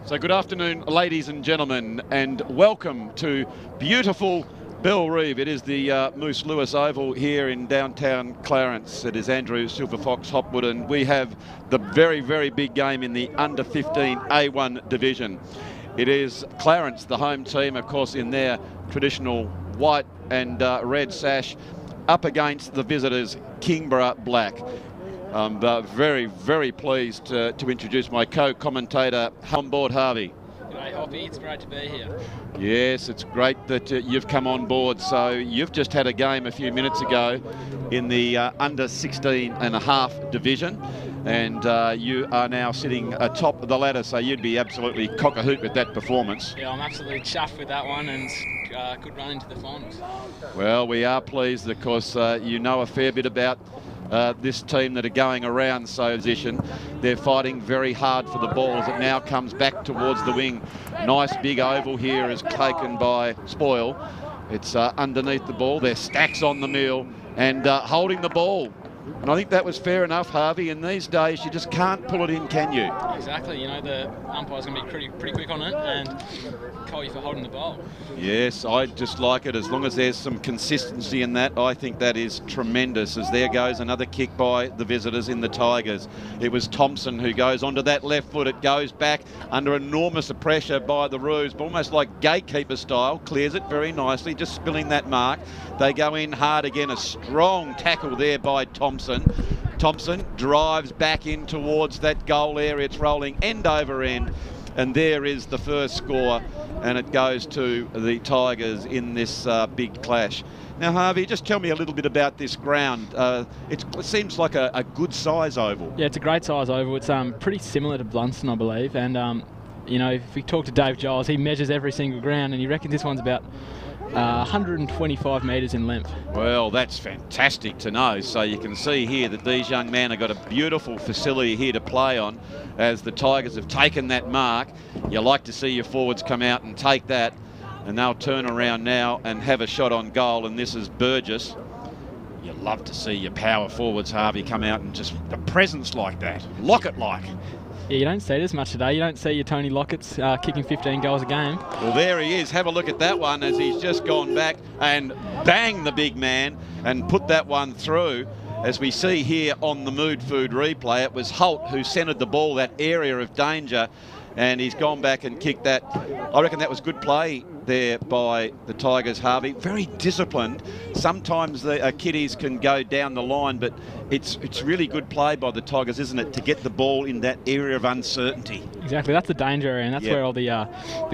So good afternoon, ladies and gentlemen, and welcome to beautiful Bellerive. It is the Moose Lewis Oval here in downtown Clarence. It is Andrew Silver Fox Hopwood, and we have the very, very big game in the under 15 A1 division. It is Clarence, the home team, of course, in their traditional white and red sash, up against the visitors, Kingborough Black. I'm very, very pleased to introduce my co-commentator on board, Harvey. G'day, Hoppy. It's great to be here. Yes, it's great that you've come on board. So you've just had a game a few minutes ago in the under 16 and a half division, and you are now sitting atop of the ladder, so you'd be absolutely cock-a-hoot with that performance. Yeah, I'm absolutely chuffed with that one, and good run into the finals. Well, we are pleased, of course. You know a fair bit about this team that are going around so position. They're fighting very hard for the ball as it now comes back towards the wing. Nice big oval here is taken by Spoil. It's underneath the ball. There's Stacks on the mill and holding the ball. And I think that was fair enough, Harvey. In these days, you just can't pull it in, can you? Exactly. You know, the umpire's going to be pretty quick on it, and call you for holding the ball. Yes, I just like it. As long as there's some consistency in that, I think that is tremendous. As there goes another kick by the visitors in the Tigers. It was Thompson who goes onto that left foot. It goes back under enormous pressure by the Roos, but almost like gatekeeper style. Clears it very nicely, just spilling that mark. They go in hard again. A strong tackle there by Thompson. Thompson drives back in towards that goal area. It's rolling end over end, and there is the first score, and it goes to the Tigers in this big clash. Now, Harvey, just tell me a little bit about this ground. It seems like a good size oval. Yeah, it's a great size oval. It's pretty similar to Blunston, I believe, and you know, if we talk to Dave Giles, he measures every single ground, and he reckons this one's about 125 metres in length. Well, that's fantastic to know. So you can see here that these young men have got a beautiful facility here to play on as the Tigers have taken that mark. You like to see your forwards come out and take that, and they'll turn around now and have a shot on goal, and this is Burgess. You love to see your power forwards, Harvey, come out and just a presence like that. Lockett-like. Yeah, you don't see this much today. You don't see your Tony Lockett's kicking 15 goals a game. Well, there he is. Have a look at that one as he's just gone back and banged the big man and put that one through. As we see here on the Midfield replay, it was Holt who centred the ball, that area of danger, and he's gone back and kicked that. I reckon that was good play there by the Tigers, Harvey. Very disciplined. Sometimes the kiddies can go down the line, but it's really good play by the Tigers, isn't it, to get the ball in that area of uncertainty. Exactly, that's the danger area, and that's where all the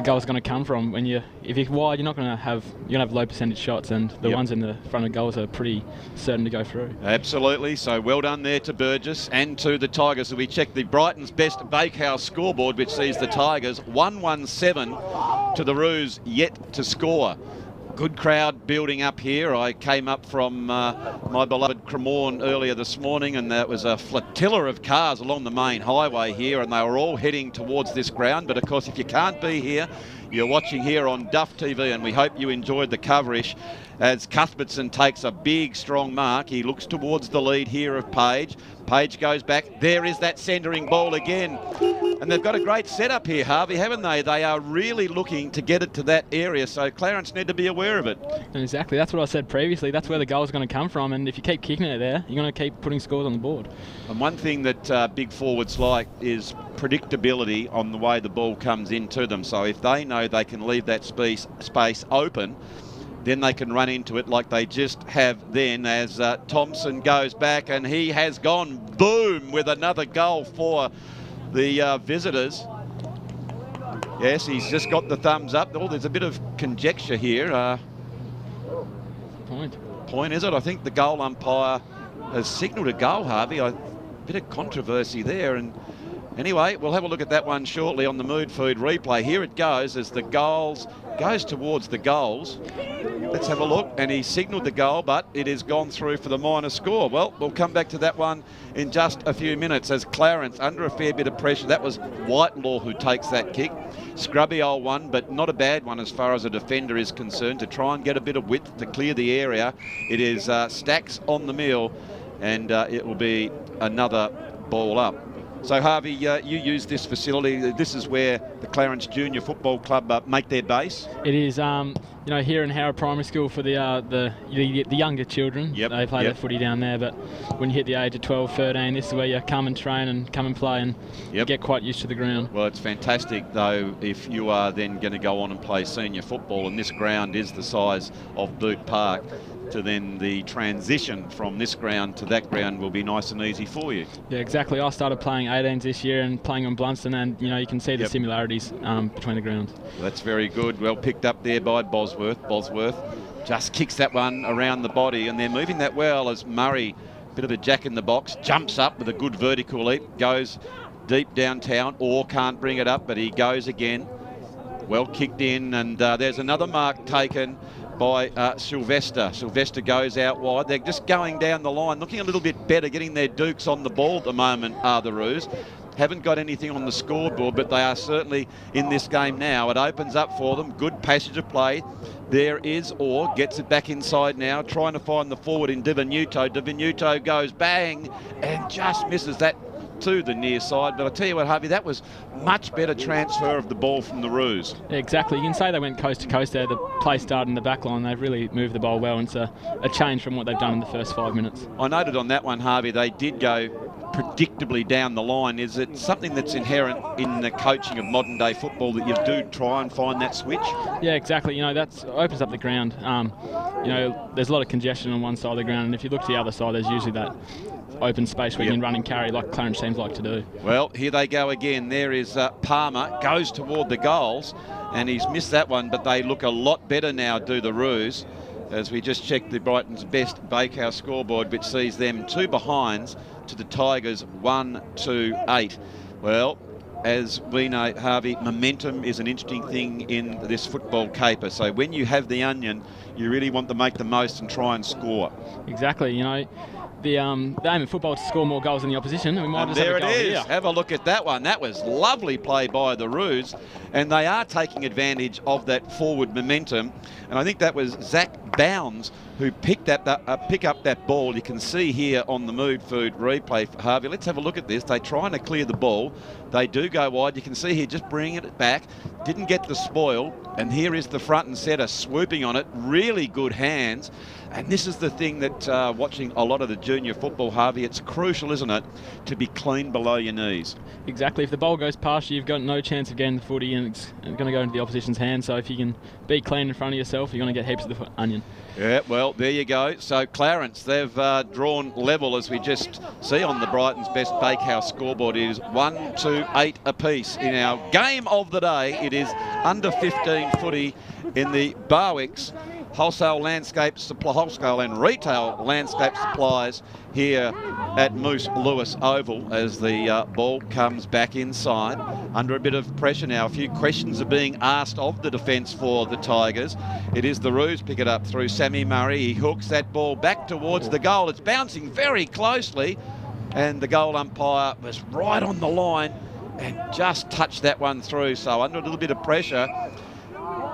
goals are going to come from. When if you're wide, you're going to have low percentage shots, and the ones in the front of goals are pretty certain to go through. Absolutely. So well done there to Burgess and to the Tigers. So we check the Brighton's Best Bakehouse scoreboard, which sees the Tigers 117 to the Roos yet to score. Good crowd building up here. I came up from my beloved Cremorne earlier this morning, and there was a flotilla of cars along the main highway here, and they were all heading towards this ground. But of course, if you can't be here, you're watching here on Duff TV, and we hope you enjoyed the coverage as Cuthbertson takes a big, strong mark. He looks towards the lead here of Page. Page goes back. There is that centering ball again. And they've got a great setup here, Harvey, haven't they? They are really looking to get it to that area, so Clarence need to be aware of it. Exactly. That's what I said previously. That's where the goal is going to come from, and if you keep kicking it there, you're going to keep putting scores on the board. And one thing that big forwards like is predictability on the way the ball comes into them. So if they know they can leave that space open, then they can run into it like they just have then, as Thompson goes back, and he has gone boom with another goal for the visitors. Yes, he's just got the thumbs up. Oh, there's a bit of conjecture here. Point, is it? I think the goal umpire has signalled a goal, Harvey. A bit of controversy there. And anyway, we'll have a look at that one shortly on the Midfield replay. Here it goes as the goes towards the goals. Let's have a look. And he signalled the goal, but it has gone through for the minor score. Well, we'll come back to that one in just a few minutes as Clarence under a fair bit of pressure. That was Whitelaw who takes that kick. Scrubby old one, but not a bad one as far as a defender is concerned, to try and get a bit of width to clear the area. It is Stacks on the mill, and it will be another ball up. So, Harvey, you use this facility. This is where the Clarence Junior Football Club make their base. It is, you know, here in Hurd Primary School for the younger children. Yep. They play their footy down there, but when you hit the age of 12, 13, this is where you come and train and come and play and you get quite used to the ground. Well, it's fantastic, though, if you are then going to go on and play senior football, and this ground is the size of Boot Park, to then the transition from this ground to that ground will be nice and easy for you. Yeah, exactly. I started playing 18s this year and playing on Blunston, and you know, you can see the similarities between the grounds. That's very good. Well picked up there by Bosworth. Bosworth just kicks that one around the body, and they're moving that well as Murray, bit of a jack in the box, jumps up with a good vertical leap, goes deep downtown, or can't bring it up, but he goes again. Well kicked in, and there's another mark taken by Sylvester. Sylvester goes out wide. They're just going down the line, looking a little bit better, getting their dukes on the ball at the moment, are the Roos. Haven't got anything on the scoreboard, but they are certainly in this game now. It opens up for them. Good passage of play. There is Orr, gets it back inside now, trying to find the forward in Divenuto. Divenuto goes bang and just misses that to the near side. But I tell you what, Harvey, that was much better transfer of the ball from the Roos. Yeah, exactly. You can say they went coast to coast there. The play started in the back line. They've really moved the ball well, and it's a change from what they've done in the first 5 minutes. I noted on that one, Harvey, they did go predictably down the line. Is it something that's inherent in the coaching of modern day football that you do try and find that switch? Yeah, exactly. You know, that opens up the ground. You know, there's a lot of congestion on one side of the ground, and if you look to the other side, there's usually that open space where you can run and carry like Clarence seems like to do. Well, here they go again. There is Palmer, goes toward the goals, and he's missed that one, but they look a lot better now, do the Roos, as we just checked the Brighton's best Bakehouse scoreboard, which sees them 2 behinds to the Tigers 1-2-8. Well, as we know, Harvey, momentum is an interesting thing in this football caper. So when you have the onion, you really want to make the most and try and score. Exactly. You know, the aim in football is to score more goals than the opposition, and we might just there have a goal it is. Here. Have a look at that one. That was lovely play by the Roos, and they are taking advantage of that forward momentum. And I think that was Zach Bounds who picked up that ball. You can see here on the Midfield replay, Harvey. Let's have a look at this. They're trying to clear the ball. They do go wide. You can see here just bringing it back. Didn't get the spoil. And here is the front and centre swooping on it. Really good hands. And this is the thing that watching a lot of the junior football, Harvey, it's crucial, isn't it, to be clean below your knees. Exactly. If the ball goes past you, you've got no chance of getting the footy, and it's going to go into the opposition's hands. So if you can be clean in front of yourself, you're going to get heaps of the onion. Yeah, well, there you go. So Clarence, they've drawn level, as we just see on the Brighton's best Bakehouse scoreboard. It is 1-2-8 apiece in our game of the day. It is under 15 footy in the Barwick's wholesale and retail landscape supplies here at Moose Lewis Oval, as the ball comes back inside under a bit of pressure now. A few questions are being asked of the defence for the Tigers. It is the Roos pick it up through Sammy Murray. He hooks that ball back towards the goal. It's bouncing very closely, and the goal umpire was right on the line and just touched that one through. So under a little bit of pressure.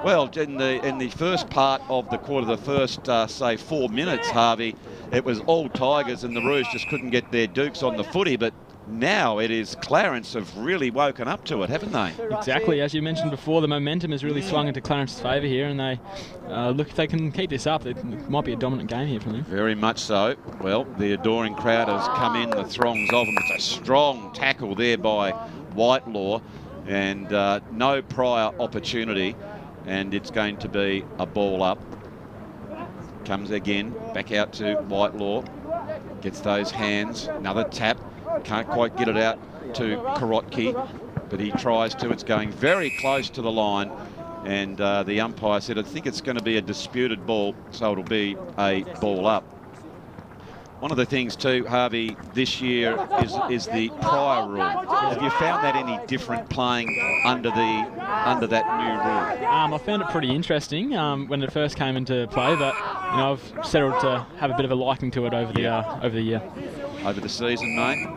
Well, in the first part of the quarter, the first, say, 4 minutes, Harvey, it was all Tigers, and the Roos just couldn't get their dukes on the footy. But now it is Clarence have really woken up to it, haven't they? Exactly. As you mentioned before, the momentum has really swung into Clarence's favour here, and they look, if they can keep this up, it might be a dominant game here for them. Very much so. Well, the adoring crowd has come in, the throngs of them. It's a strong tackle there by Whitelaw, and no prior opportunity. And it's going to be a ball up. Comes again, back out to Whitelaw. Gets those hands. Another tap. Can't quite get it out to Korotki, but he tries to. It's going very close to the line. And the umpire said, I think it's going to be a disputed ball, so it'll be a ball up. One of the things too, Harvey, this year is the prior rule. Have you found that any different playing under that new rule? I found it pretty interesting when it first came into play, but you know, I've settled to have a bit of a liking to it over the year. Over the season, mate.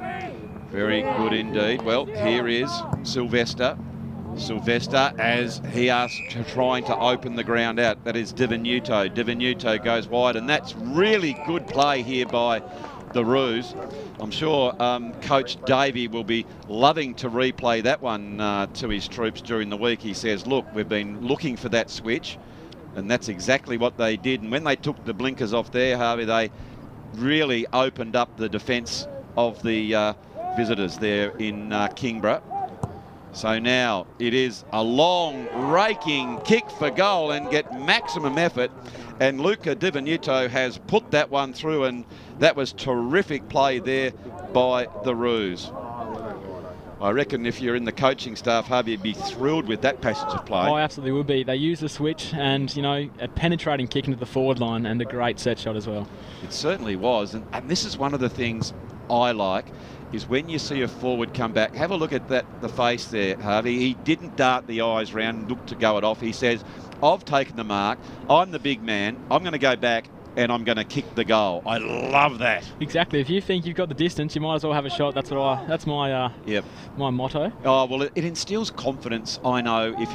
Very good indeed. Well, here is Sylvester. Sylvester, as he asks, trying to open the ground out. That is Divenuto. Divenuto goes wide, and that's really good play here by the Roos. I'm sure Coach Davey will be loving to replay that one to his troops during the week. He says, look, we've been looking for that switch, and that's exactly what they did. And when they took the blinkers off there, Harvey, they really opened up the defence of the visitors there in Kingborough. So now it is a long raking kick for goal and get maximum effort, and Luca Di Venuto has put that one through, and that was terrific play there by the Roos. I reckon if you're in the coaching staff, Harvey, you'd be thrilled with that passage of play. Oh, absolutely would be. They used the switch and, you know, a penetrating kick into the forward line and a great set shot as well. It certainly was, and this is one of the things I like, is when you see a forward come back, have a look at the face there, Harvey. He didn't dart the eyes round and look to go it off. He says, I've taken the mark, I'm the big man, I'm going to go back and I'm going to kick the goal. I love that. Exactly. If you think you've got the distance, you might as well have a shot. That's my my motto. Oh well, it instills confidence. I know if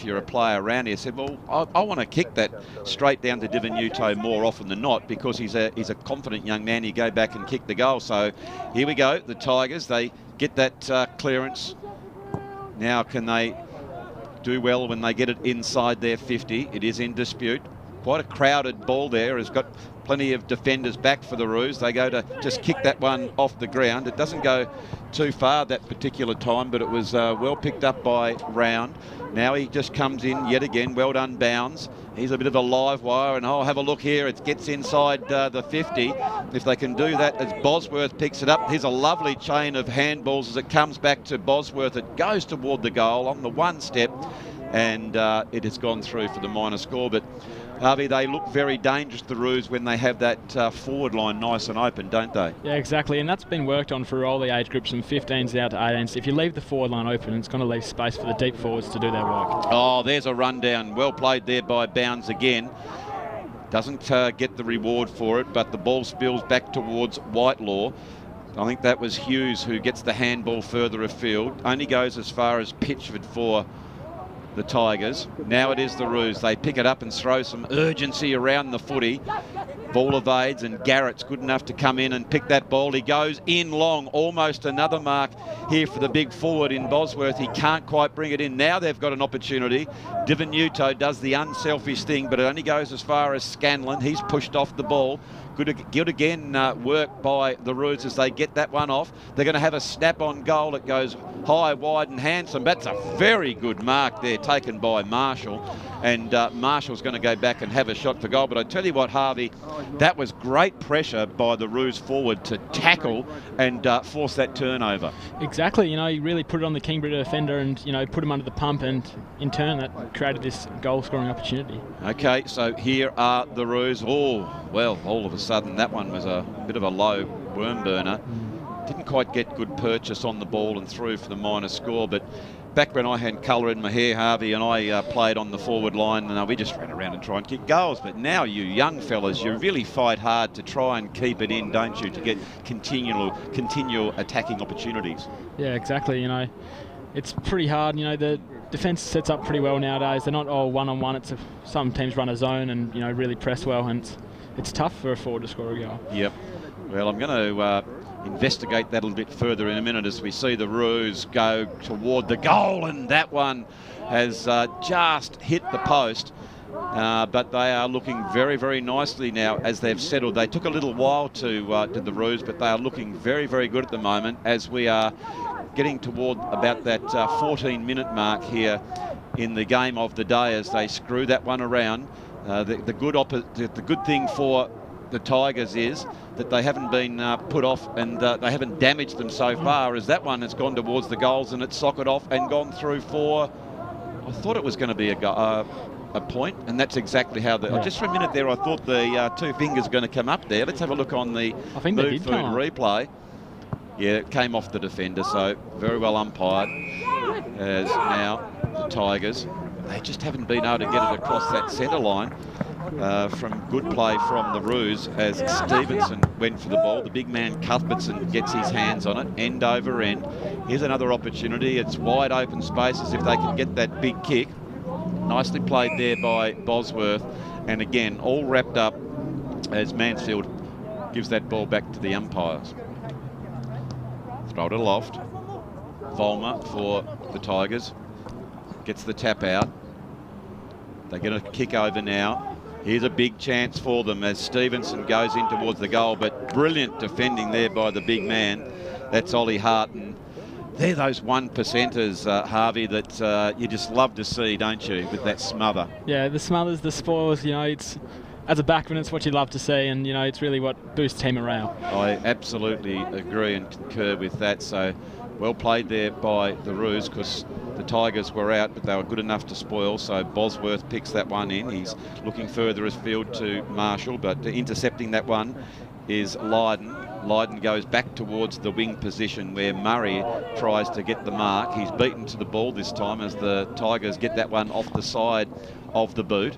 you're a player around here, said, well, I want to kick that straight down to Di Venuto more often than not, because he's a confident young man. He go back and kick the goal. So here we go. The Tigers, they get that clearance. Now can they do well when they get it inside their 50? It is in dispute. Quite a crowded ball there. Has got plenty of defenders back for the Roos. They go to just kick that one off the ground. It doesn't go too far that particular time, but it was well picked up by Round. Now he just comes in yet again. Well done, Bounds. He's a bit of a live wire, and I'll have a look here. It gets inside the 50. If they can do that as Bosworth picks it up. Here's a lovely chain of handballs as it comes back to Bosworth. It goes toward the goal on the one step, and it has gone through for the minor score. But Harvey, they look very dangerous, the Roos, when they have that forward line nice and open, don't they? Yeah, exactly, and that's been worked on for all the age groups from 15s out to 18s. If you leave the forward line open, it's going to leave space for the deep forwards to do their work. Oh, there's a rundown. Well played there by Bounds again. Doesn't get the reward for it, but the ball spills back towards Whitelaw. I think that was Hughes who gets the handball further afield. Only goes as far as Pitchford for the Tigers. Now it is the Roos. They pick it up and throw some urgency around the footy. Ball evades, and Garrett's good enough to come in and pick that ball. He goes in long, almost another mark here for the big forward in Bosworth. He can't quite bring it in. Now they've got an opportunity. Di Venuto does the unselfish thing, but it only goes as far as Scanlon. He's pushed off the ball. Good again work by the Roos as they get that one off. They're going to have a snap on goal. It goes high, wide and handsome. That's a very good mark there taken by Marshall. And Marshall's going to go back and have a shot for goal. But I tell you what, Harvey, that was great pressure by the Roos forward to tackle and force that turnover. Exactly. You know, he really put it on the Kingborough defender and, you know, put him under the pump, and in turn that created this goal-scoring opportunity. Okay, so here are the Roos. Oh, well, all of a sudden that one was a bit of a low worm burner. Didn't quite get good purchase on the ball and through for the minor score, but back when I had colour in my hair, Harvey, and I played on the forward line, and we just ran around and try and kick goals. But now you young fellas, you really fight hard to try and keep it in, don't you, to get continual attacking opportunities. Yeah, exactly. You know, it's pretty hard. You know, the defence sets up pretty well nowadays. They're not all one-on-one. It's some teams run a zone and, you know, really press well, and it's tough for a forward to score a goal. Yep. Well, I'm going to investigate that a little bit further in a minute as we see the Roos go toward the goal, and that one has just hit the post. But they are looking very, very nicely now as they've settled. They took a little while to the Roos, but they are looking very, very good at the moment as we are getting toward about that 14-minute mark here in the game of the day as they screw that one around. The good thing for the Tigers is that they haven't been put off, and they haven't damaged them so far, as that one has gone towards the goals and it's socked off and gone through for, I thought it was going to be a point, and that's exactly how just for a minute there I thought the two fingers were going to come up there. Let's have a look on the Midfield replay. Yeah, it came off the defender, so very well umpired. As now the Tigers, they just haven't been able to get it across that centre line. From good play from the Roos as Stevenson went for the ball. The big man Cuthbertson gets his hands on it, end over end. Here's another opportunity. It's wide open spaces if they can get that big kick. Nicely played there by Bosworth. And again, all wrapped up as Mansfield gives that ball back to the umpires. Throw it aloft. Volmer for the Tigers. Gets the tap out. They get a kick over now. Here's a big chance for them as Stevenson goes in towards the goal, but brilliant defending there by the big man. That's Ollie Hart. And they're those 1%ers, Harvey, that you just love to see, don't you, with that smother? Yeah, the smothers, the spoils, you know, it's, as a backman, it's what you love to see, and, you know, it's really what boosts team morale. I absolutely agree and concur with that. So well played there by the Roos, because the Tigers were out, but they were good enough to spoil. So Bosworth picks that one in. He's looking further afield to Marshall, but intercepting that one is Lydon. Lydon goes back towards the wing position where Murray tries to get the mark. He's beaten to the ball this time as the Tigers get that one off the side of the boot.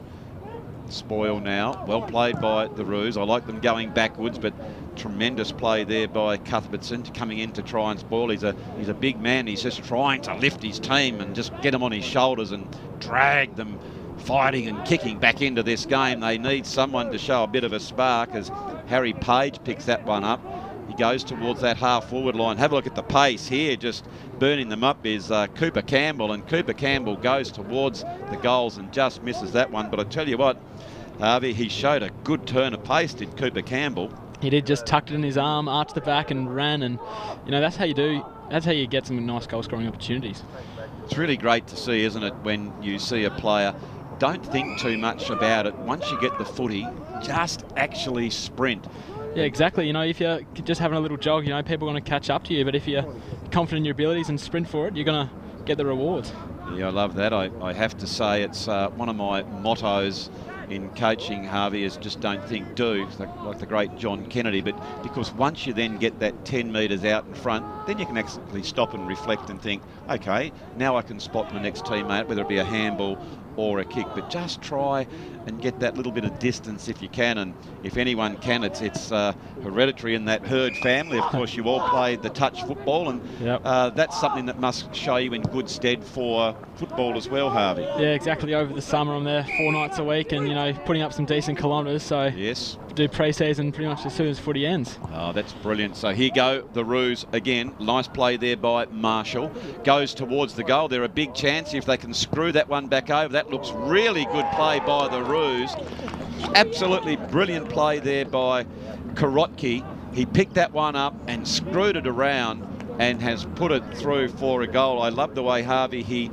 Spoil now. Well played by the Roos. I like them going backwards, but tremendous play there by Cuthbertson coming in to try and spoil. He's a big man. He's just trying to lift his team and just get them on his shoulders and drag them fighting and kicking back into this game. They need someone to show a bit of a spark as Harry Page picks that one up. He goes towards that half-forward line. Have a look at the pace here. Just burning them up is Cooper Campbell, and Cooper Campbell goes towards the goals and just misses that one. But I tell you what, Harvey, he showed a good turn of pace, did Cooper Campbell. He did, just tucked it in his arm, arched the back and ran, and, you know, that's how you do. That's how you get some nice goal-scoring opportunities. It's really great to see, isn't it, when you see a player, don't think too much about it. Once you get the footy, just actually sprint. Yeah, exactly. You know, if you're just having a little jog, you know, people are going to catch up to you. But if you're confident in your abilities and sprint for it, you're going to get the rewards. Yeah, I love that. I have to say it's one of my mottos in coaching, Harvey, is just don't think, do, like the great John Kennedy. But because once you then get that 10 metres out in front, then you can actually stop and reflect and think, okay, now I can spot my next teammate, whether it be a handball or a kick. But just try and get that little bit of distance if you can, and if anyone can, it's hereditary in that Hurd family. Of course, you all played the touch football, and that's something that must show you in good stead for football as well, Harvey. Yeah, exactly. Over the summer, I'm there 4 nights a week, and, you know, putting up some decent kilometres. So yes, do pre-season pretty much as soon as footy ends. Oh, that's brilliant. So here go the Roos again. Nice play there by Marshall. Goes towards the goal. They're a big chance if they can screw that one back over. That looks really good play by the Roos. Absolutely brilliant play there by Korotki. He picked that one up and screwed it around and has put it through for a goal. I love the way Harvey, he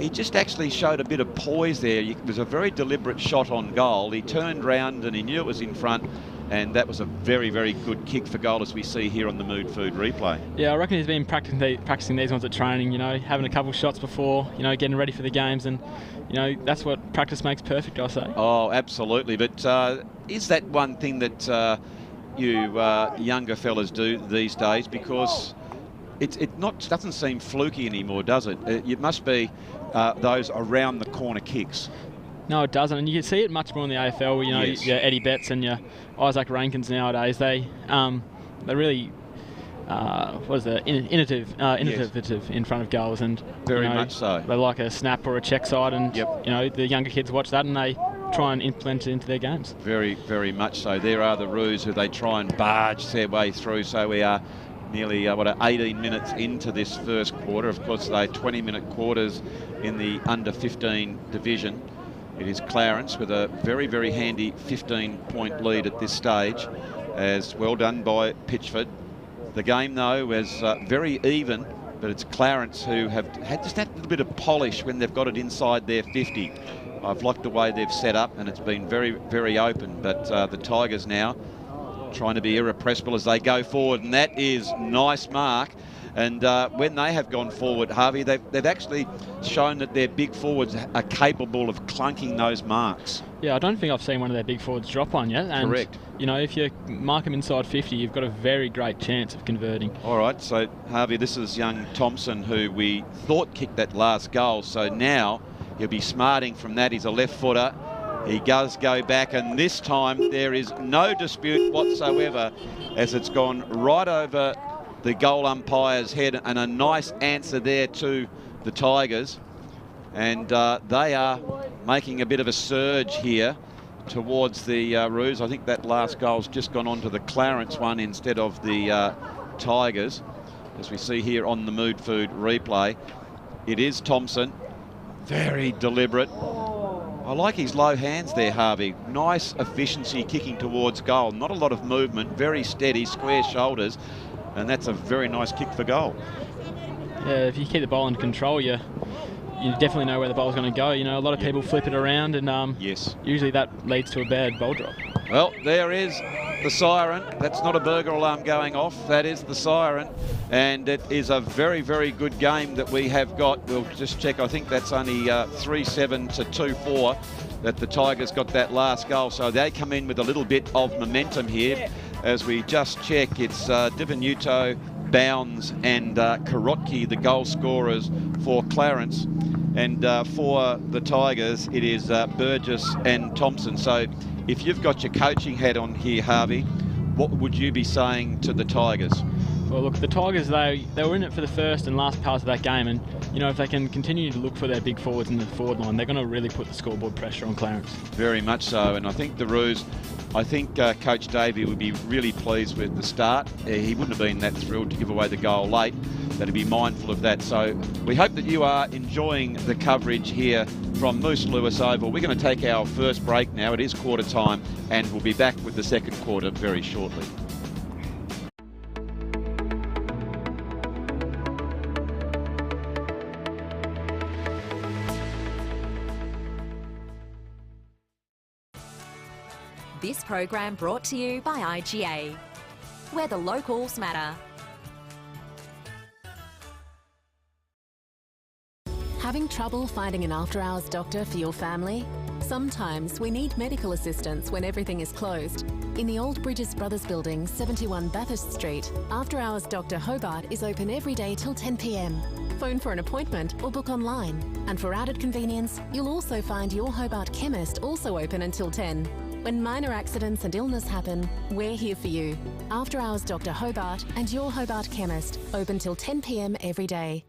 just actually showed a bit of poise there. It was a very deliberate shot on goal. He turned round and he knew it was in front, and that was a very, very good kick for goal, as we see here on the Mood Food replay. Yeah, I reckon he's been practicing these ones at training, you know, having a couple shots before, you know, getting ready for the games, and, you know, that's what practice makes perfect, I say. Oh, absolutely. But is that one thing that you younger fellas do these days? Because it doesn't seem fluky anymore, does it? It must be those around the corner kicks. No, it doesn't, and you can see it much more in the AFL. You know, yes, your Eddie Betts and your Isaac Rankins nowadays. They're really innovative in front of goals, and very much so. They like a snap or a check side, and you know, the younger kids watch that and they try and implement it into their games. Very, very much so. There are the Roos who they try and barge their way through. So we are nearly 18 minutes into this first quarter. Of course, they're 20-minute quarters in the under-15 division. It is Clarence with a very, very handy 15-point lead at this stage, as well done by Pitchford. The game, though, is very even, but it's Clarence who have had just that little bit of polish when they've got it inside their 50. I've liked the way they've set up, and it's been very, very open. But the Tigers now trying to be irrepressible as they go forward, and that is nice mark. And when they have gone forward, Harvey, they've actually shown that their big forwards are capable of clunking those marks. Yeah, I don't think I've seen one of their big forwards drop one yet. And, correct. You know, if you mark them inside 50, you've got a very great chance of converting. All right, so Harvey, this is young Thompson, who we thought kicked that last goal. So now he'll be smarting from that. He's a left footer. He does go back, and this time there is no dispute whatsoever, as it's gone right over the goal umpire's head, and a nice answer there to the Tigers. And they are making a bit of a surge here towards the Roos. I think that last goal's just gone on to the Clarence one instead of the Tigers, as we see here on the Midfield replay. It is Thompson, very deliberate. I like his low hands there, Harvey. Nice efficiency kicking towards goal. Not a lot of movement, very steady, square shoulders, and that's a very nice kick for goal. Yeah, if you keep the ball under control, you definitely know where the ball's going to go. You know, a lot of people flip it around, and yes, usually that leads to a bad ball drop. Well, there is the siren. That's not a burger alarm going off. That is the siren. And it is a very, very good game that we have got. We'll just check. I think that's only 3-7 to 2-4 that the Tigers got that last goal. So they come in with a little bit of momentum here. As we just check, it's Divenuto, Bounds and Karotki, the goal scorers for Clarence. And for the Tigers, it is Burgess and Thompson. So if you've got your coaching hat on here, Harvey, what would you be saying to the Tigers? Well, look, the Tigers, they were in it for the first and last part of that game, and you know, if they can continue to look for their big forwards in the forward line, they're going to really put the scoreboard pressure on Clarence. Very much so, and I think the Roos, I think Coach Davey would be really pleased with the start. He wouldn't have been that thrilled to give away the goal late. That'd be mindful of that. So we hope that you are enjoying the coverage here from Moose Lewis Oval. We're going to take our first break now. It is quarter time, and we'll be back with the second quarter very shortly. This program brought to you by IGA, where the locals matter. Having trouble finding an after-hours doctor for your family? Sometimes we need medical assistance when everything is closed. In the Old Bridges Brothers Building, 71 Bathurst Street, after-hours Dr. Hobart is open every day till 10 p.m. Phone for an appointment or book online. And for added convenience, you'll also find your Hobart chemist also open until 10. When minor accidents and illness happen, we're here for you. After Hours Dr. Hobart and your Hobart chemist, open till 10 p.m. every day.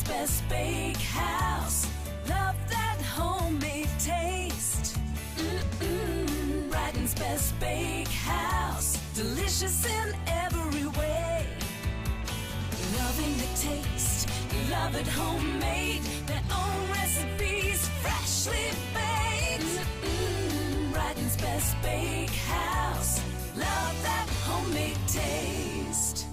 Best Bakehouse, love that homemade taste. Brighton's Best Bakehouse, delicious in every way. Loving the taste, love it homemade, their own recipes, freshly baked. Brighton's Best Bakehouse, love that homemade taste.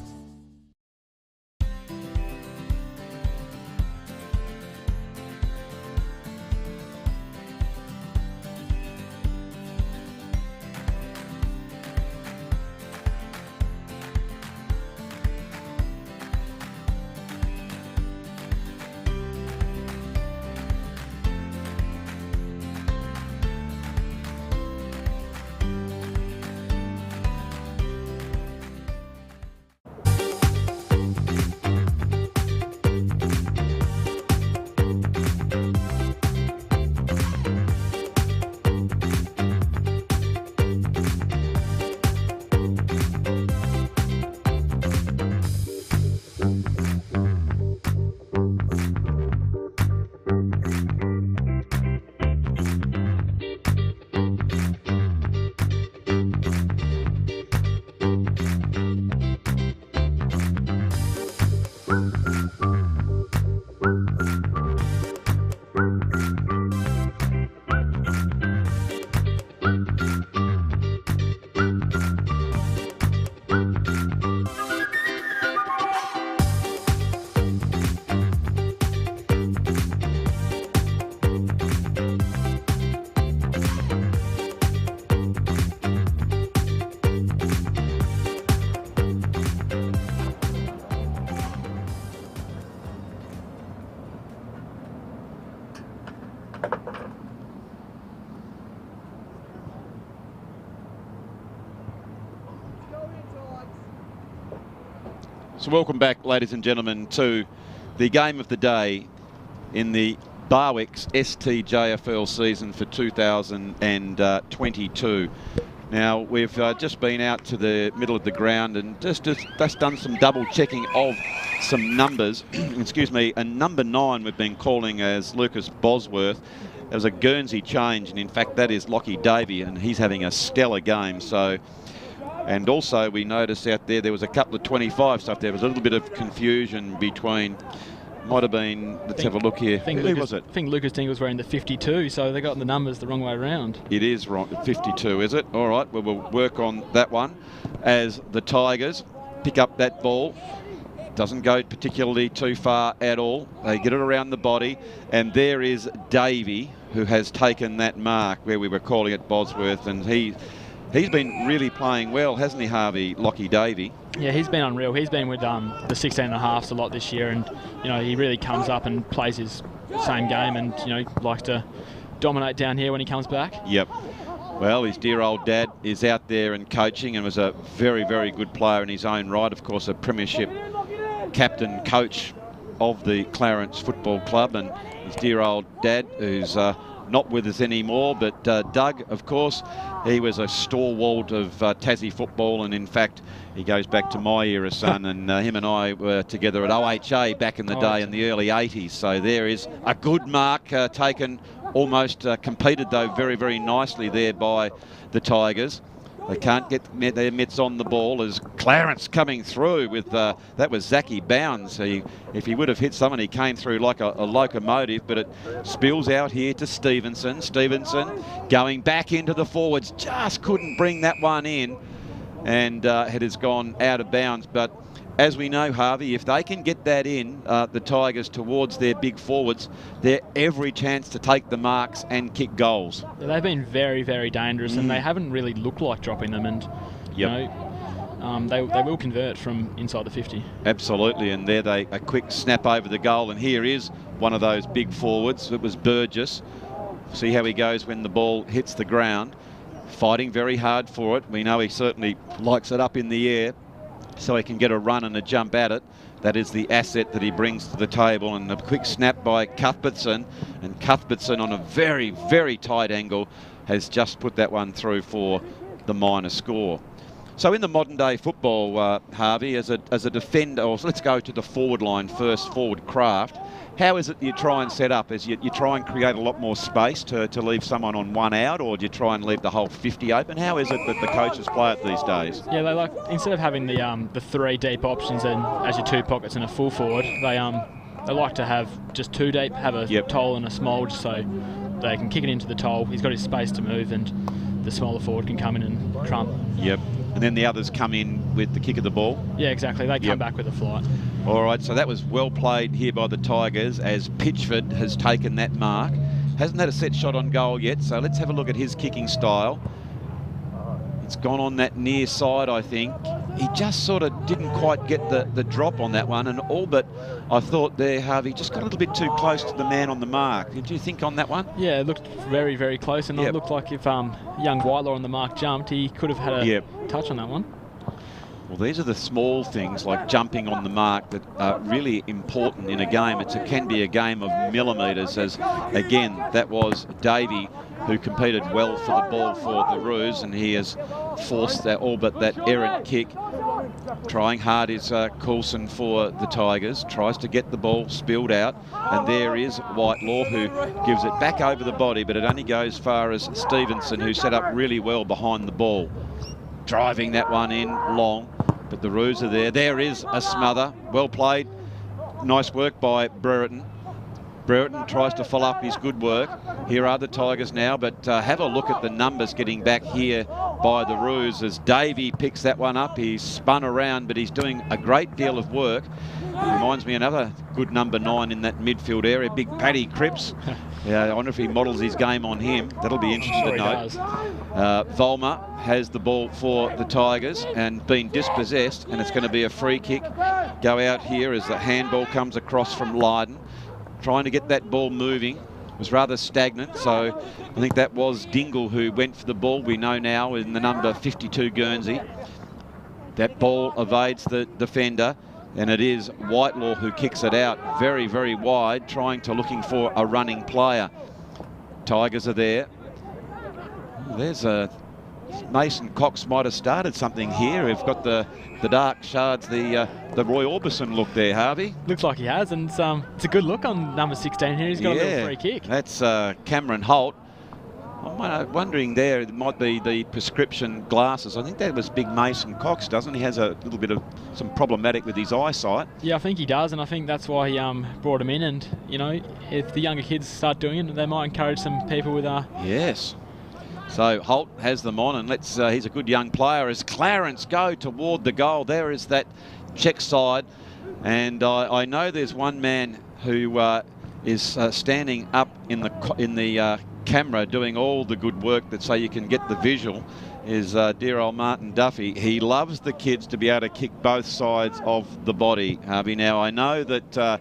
So welcome back, ladies and gentlemen, to the game of the day in the Barwick's STJFL season for 2022. Now, we've just been out to the middle of the ground and just done some double checking of some numbers. Excuse me, and number 9 we've been calling as Lucas Bosworth. There was a Guernsey change, and in fact that is Lockie Davey, and he's having a stellar game. So, and also we noticed out there was a couple of 25 stuff. There was a little bit of confusion between. Might have been, let's have a look here. Who was it? I think Lucas Dingle's wearing the 52, so they got the numbers the wrong way around. It is wrong, 52, is it? All right, well, we'll work on that one as the Tigers pick up that ball. Doesn't go particularly too far at all. They get it around the body, and there is Davey, who has taken that mark where we were calling it Bosworth, and he's been really playing well, hasn't he, Harvey, Lockie Davey? Yeah, he's been unreal. He's been with the 16.5s a lot this year, and he really comes up and plays his same game, and likes to dominate down here when he comes back. Yep. Well, his dear old dad is out there and coaching, and was a very, very good player in his own right. Of course, a premiership captain coach of the Clarence Football Club, and his dear old dad, who's not with us anymore, but Doug, of course, he was a stalwart of Tassie football, and in fact he goes back to my era, son, and him and I were together at OHA back in the day in the early 80s. So there is a good mark taken, almost competed though very, very nicely there by the Tigers. They can't get their mitts on the ball as Clarence coming through with, that was Zachy Bounds. If he would have hit someone, he came through like a locomotive, but it spills out here to Stevenson. Stevenson going back into the forwards, just couldn't bring that one in, and it has gone out of bounds. But as we know, Harvey, if they can get that in, the Tigers, towards their big forwards, they're every chance to take the marks and kick goals. Yeah, they've been very, very dangerous, and they haven't really looked like dropping them, and they will convert from inside the 50. Absolutely, and there a quick snap over the goal, and here is one of those big forwards. It was Burgess. See how he goes when the ball hits the ground. Fighting very hard for it. We know he certainly likes it up in the air, so he can get a run and a jump at it. That is the asset that he brings to the table. And a quick snap by Cuthbertson, and Cuthbertson on a very, very tight angle has just put that one through for the minor score. So in the modern day football, Harvey, as a defender, or let's go to the forward line first, forward craft, how is it you try and set up? As you try and create a lot more space to leave someone on one out, or do you try and leave the whole 50 open? How is it that the coaches play it these days? Yeah, they like, instead of having the 3 deep options and as your 2 pockets and a full forward, they like to have just 2 deep, have a toll and a small, just so they can kick it into the toll. He's got his space to move, and the smaller forward can come in and crump. Yep. And then the others come in with the kick of the ball? Yeah, exactly. They come back with a flight. All right, so that was well played here by the Tigers, as Pitchford has taken that mark. Hasn't had a set shot on goal yet, so let's have a look at his kicking style. It's gone on that near side, I think. He just sort of didn't quite get the drop on that one, and all but I thought there, Harvey, just got a little bit too close to the man on the mark. Did you think on that one? Yeah, it looked very, very close, and it looked like if young Whitelaw on the mark jumped, he could have had a touch on that one. Well, these are the small things like jumping on the mark that are really important in a game. It can be a game of millimetres, as again, that was Davey who competed well for the ball for the Roos, and he has forced that all but that errant kick. Trying hard is Coulson for the Tigers, tries to get the ball spilled out, and there is Whitelaw who gives it back over the body, but it only goes as far as Stevenson, who set up really well behind the ball. Driving that one in long, but the Roos are there. There is a smother. Well played. Nice work by Brereton. Brereton tries to follow up his good work. Here are the Tigers now, but have a look at the numbers getting back here by the Roos as Davey picks that one up. He's spun around, but he's doing a great deal of work. Reminds me another good number 9 in that midfield area, big Paddy Cripps. I wonder if he models his game on him. That'll be interesting to note. Volmer has the ball for the Tigers and been dispossessed, and it's going to be a free kick. Go out here as the handball comes across from Lydon. Trying to get that ball moving. It was rather stagnant, so I think that was Dingle who went for the ball. We know now in the number 52 Guernsey. That ball evades the defender. And it is Whitelaw who kicks it out very, very wide, looking for a running player. Tigers are there. There's a Mason Cox might have started something here. We've got the dark shards, the Roy Orbison look there, Harvey. Looks like he has, and it's a good look on number 16 here. He's got a little free kick. That's Cameron Holt. I'm wondering there, it might be the prescription glasses. I think that was big Mason Cox, doesn't he? Has a little bit of some problematic with his eyesight. Yeah, I think he does, and I think that's why he brought him in. And, you know, if the younger kids start doing it, they might encourage some people with... Yes. So Holt has them on, and he's a good young player as Clarence go toward the goal. There is that check side, and I know there's one man who is standing up in the camera doing all the good work so you can get the visual, is dear old Martin Duffy. He loves the kids to be able to kick both sides of the body, Harvey. Now, I know that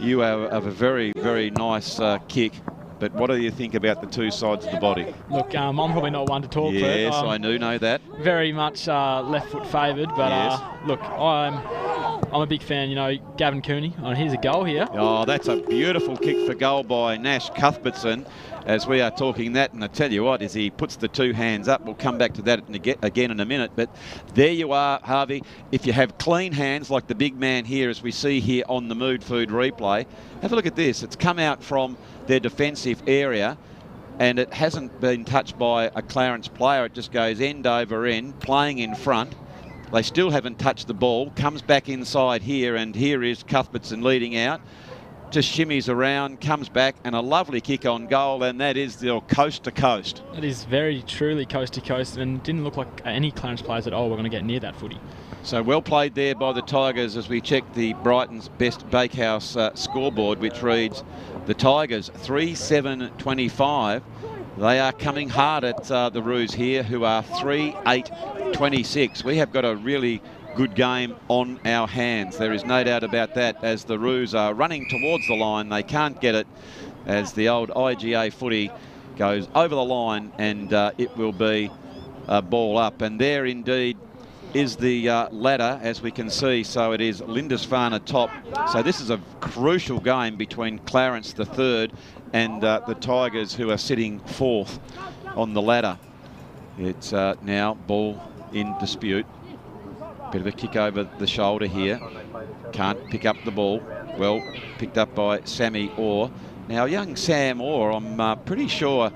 you have a very, very nice kick, but what do you think about the two sides of the body? Look, I'm probably not one to talk for it. Yes, I do know that. Very much left foot favoured, but yes. Look, I'm a big fan, you know, Gavin Cooney. Oh, here's a goal here. Oh, that's a beautiful kick for goal by Nash Cuthbertson as we are talking that. And I tell you what, as he puts the two hands up, we'll come back to that again in a minute. But there you are, Harvey. If you have clean hands like the big man here, as we see here on the Mood Food replay, have a look at this. It's come out from their defensive area, and it hasn't been touched by a Clarence player. It just goes end over end, playing in front. They still haven't touched the ball. Comes back inside here, and here is Cuthbertson leading out. Just shimmies around, comes back, and a lovely kick on goal, and that is the coast to coast. It is very truly coast to coast, and didn't look like any Clarence players at all were going to get near that footy. So well played there by the Tigers as we check the Brighton's Best Bakehouse scoreboard, which reads the Tigers 3-7-25. They are coming hard at the Roos here, who are 3-8-26. We have got a really good game on our hands. There is no doubt about that, as the Roos are running towards the line. They can't get it as the old IGA footy goes over the line, and it will be a ball up. And there indeed is the ladder, as we can see. So it is Lindisfarne top. So this is a crucial game between Clarence the third and the Tigers, who are sitting fourth on the ladder. It's now ball in dispute. Bit of a kick over the shoulder here. Can't pick up the ball. Well picked up by Sammy Orr. Now, young Sam Orr, I'm pretty sure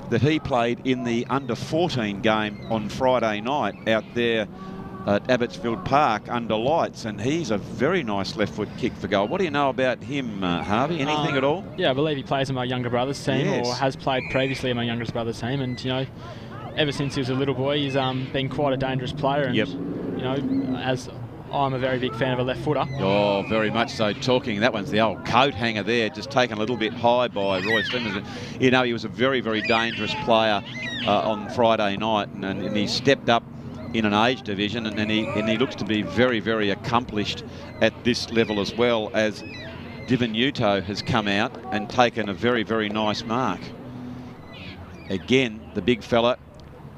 that he played in the under-14 game on Friday night out there at Abbotsfield Park under lights, and he's a very nice left foot kick for goal. What do you know about him, Harvey? Anything at all? Yeah, I believe he plays in my younger brother's team, yes, or has played previously in my younger brother's team, and, you know, ever since he was a little boy, he's been quite a dangerous player, and, yep, you know, as I'm a very big fan of a left footer. Oh, very much so. Talking, that one's the old coat hanger there, just taken a little bit high by Roy Stevens. You know, he was a very, very dangerous player on Friday night, and he stepped up in an age division, and he looks to be very, very accomplished at this level, as well as Divenuto has come out and taken a very, very nice mark. Again, the big fella,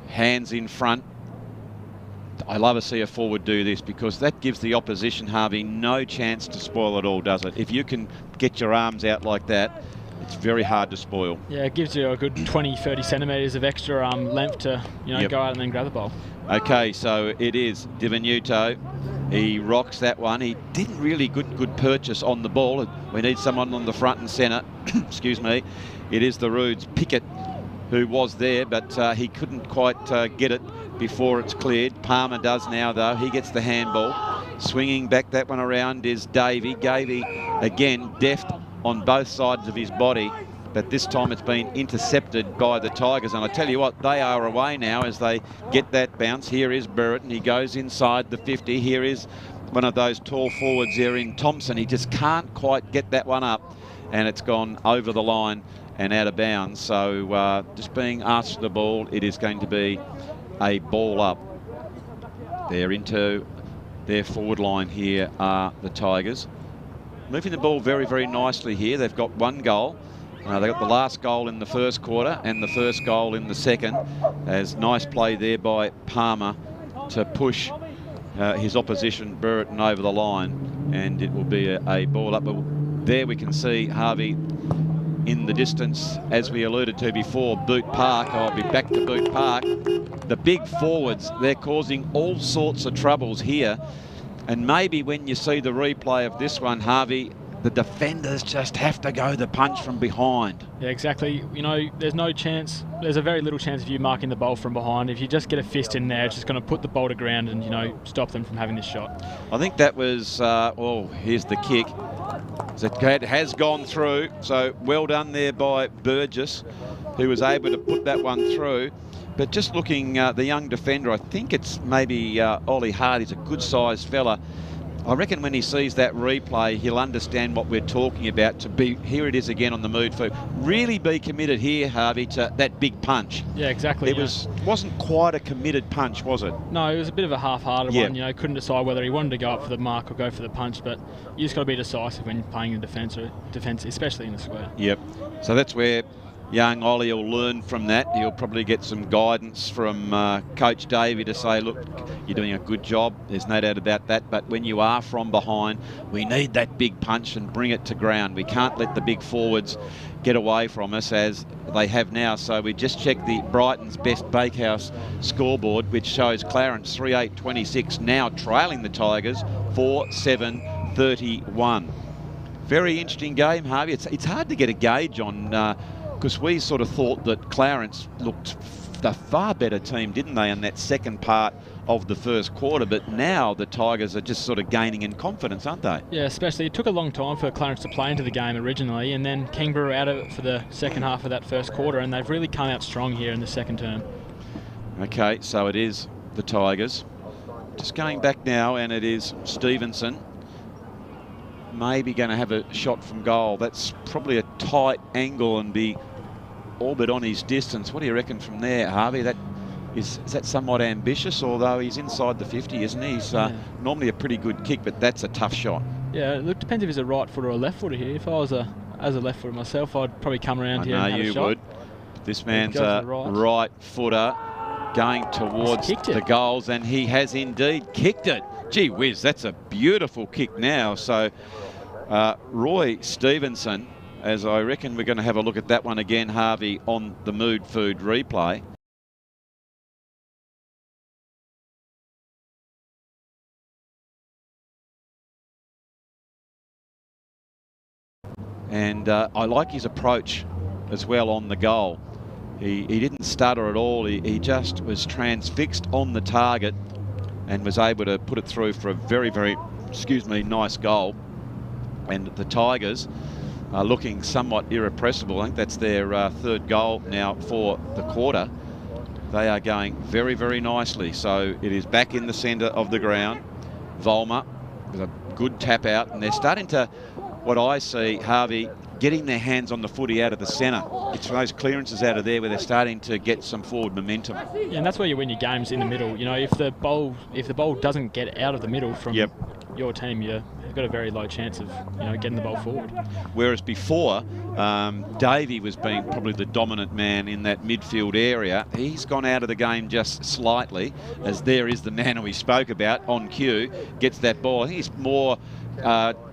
hands in front. I love to see a forward do this, because that gives the opposition, Harvey, no chance to spoil it all, does it? If you can get your arms out like that, it's very hard to spoil. Yeah, it gives you a good 20-30 centimetres of extra length to, you know, go out and then grab the ball. Okay, so it is Divenuto. He rocks that one. He didn't really good purchase on the ball. We need someone on the front and centre. Excuse me. It is the Roos Pickett who was there, but he couldn't quite get it before it's cleared. Palmer does now, though. He gets the handball. Swinging back that one around is Davey. Davey, again, deft on both sides of his body, but this time it's been intercepted by the Tigers. And I tell you what, they are away now as they get that bounce. Here is Burrett, and he goes inside the 50. Here is one of those tall forwards there in Thompson. He just can't quite get that one up, and it's gone over the line and out of bounds. So just being asked for the ball, it is going to be a ball up. They're into their forward line here are the Tigers. Moving the ball very, very nicely here. They've got one goal. They got the last goal in the first quarter and the first goal in the second. As nice play there by Palmer to push his opposition, Brereton, over the line, and it will be a ball up. But there we can see Harvey in the distance, as we alluded to before, Boot Park. I'll be back to Boot Park. The big forwards, they're causing all sorts of troubles here. And maybe when you see the replay of this one, Harvey, the defenders just have to go the punch from behind. Yeah, exactly. You know, there's no chance, there's a very little chance of you marking the ball from behind. If you just get a fist in there, it's just going to put the ball to ground and, you know, stop them from having this shot. I think that was, oh, here's the kick. It has gone through, so well done there by Burgess, who was able to put that one through. But just looking, the young defender, I think it's maybe Ollie Hard. He's a good-sized fella. I reckon when he sees that replay, he'll understand what we're talking about. Here it is again on the mood for. Really be committed here, Harvey, to that big punch. Yeah, exactly. It wasn't quite a committed punch, was it? No, it was a bit of a half-hearted one. You know, couldn't decide whether he wanted to go up for the mark or go for the punch. But you just got to be decisive when playing in defence, especially in the square. Yep. So that's where young Ollie will learn from that. He'll probably get some guidance from Coach Davey to say, look, you're doing a good job. There's no doubt about that. But when you are from behind, we need that big punch and bring it to ground. We can't let the big forwards get away from us as they have now. So we just checked the Brighton's Best Bakehouse scoreboard, which shows Clarence 3-8-26 now trailing the Tigers 4-7-31. Very interesting game, Harvey. It's hard to get a gauge on because we sort of thought that Clarence looked the far better team, didn't they, in that second part of the first quarter? But now the Tigers are just sort of gaining in confidence, aren't they? Yeah, especially it took a long time for Clarence to play into the game originally, and then Kingborough out of it for the second half of that first quarter, and they've really come out strong here in the second term. Okay, so it is the Tigers. Just going back now, and it is Stevenson. Maybe going to have a shot from goal. That's probably a tight angle and be all but on his distance. What do you reckon from there, Harvey? Is that somewhat ambitious, although he's inside the 50, isn't he? He's normally a pretty good kick, but that's a tough shot. Yeah, it depends if he's a right footer or a left footer here. If I was as a left footer myself, I'd probably come around here and have a shot. Would. This man's a right footer going towards the goals, and he has indeed kicked it. Gee whiz, that's a beautiful kick now. So Roy Stevenson, as I reckon we're going to have a look at that one again, Harvey, on the Mood Food replay. And I like his approach as well on the goal. He didn't stutter at all. He just was transfixed on the target and was able to put it through for a very, very, nice goal. And the Tigers are looking somewhat irrepressible. I think that's their third goal now for the quarter. They are going very, very nicely. So it is back in the centre of the ground. Volmer with a good tap out, and they're starting to, what I see, Harvey, getting their hands on the footy out of the centre. It's those clearances out of there where they're starting to get some forward momentum. Yeah, and that's where you win your games, in the middle. You know, if the ball doesn't get out of the middle from your team, you've got a very low chance of getting the ball forward. Whereas before, Davey was being probably the dominant man in that midfield area. He's gone out of the game just slightly, as there is the man who we spoke about on cue, gets that ball. I think he's more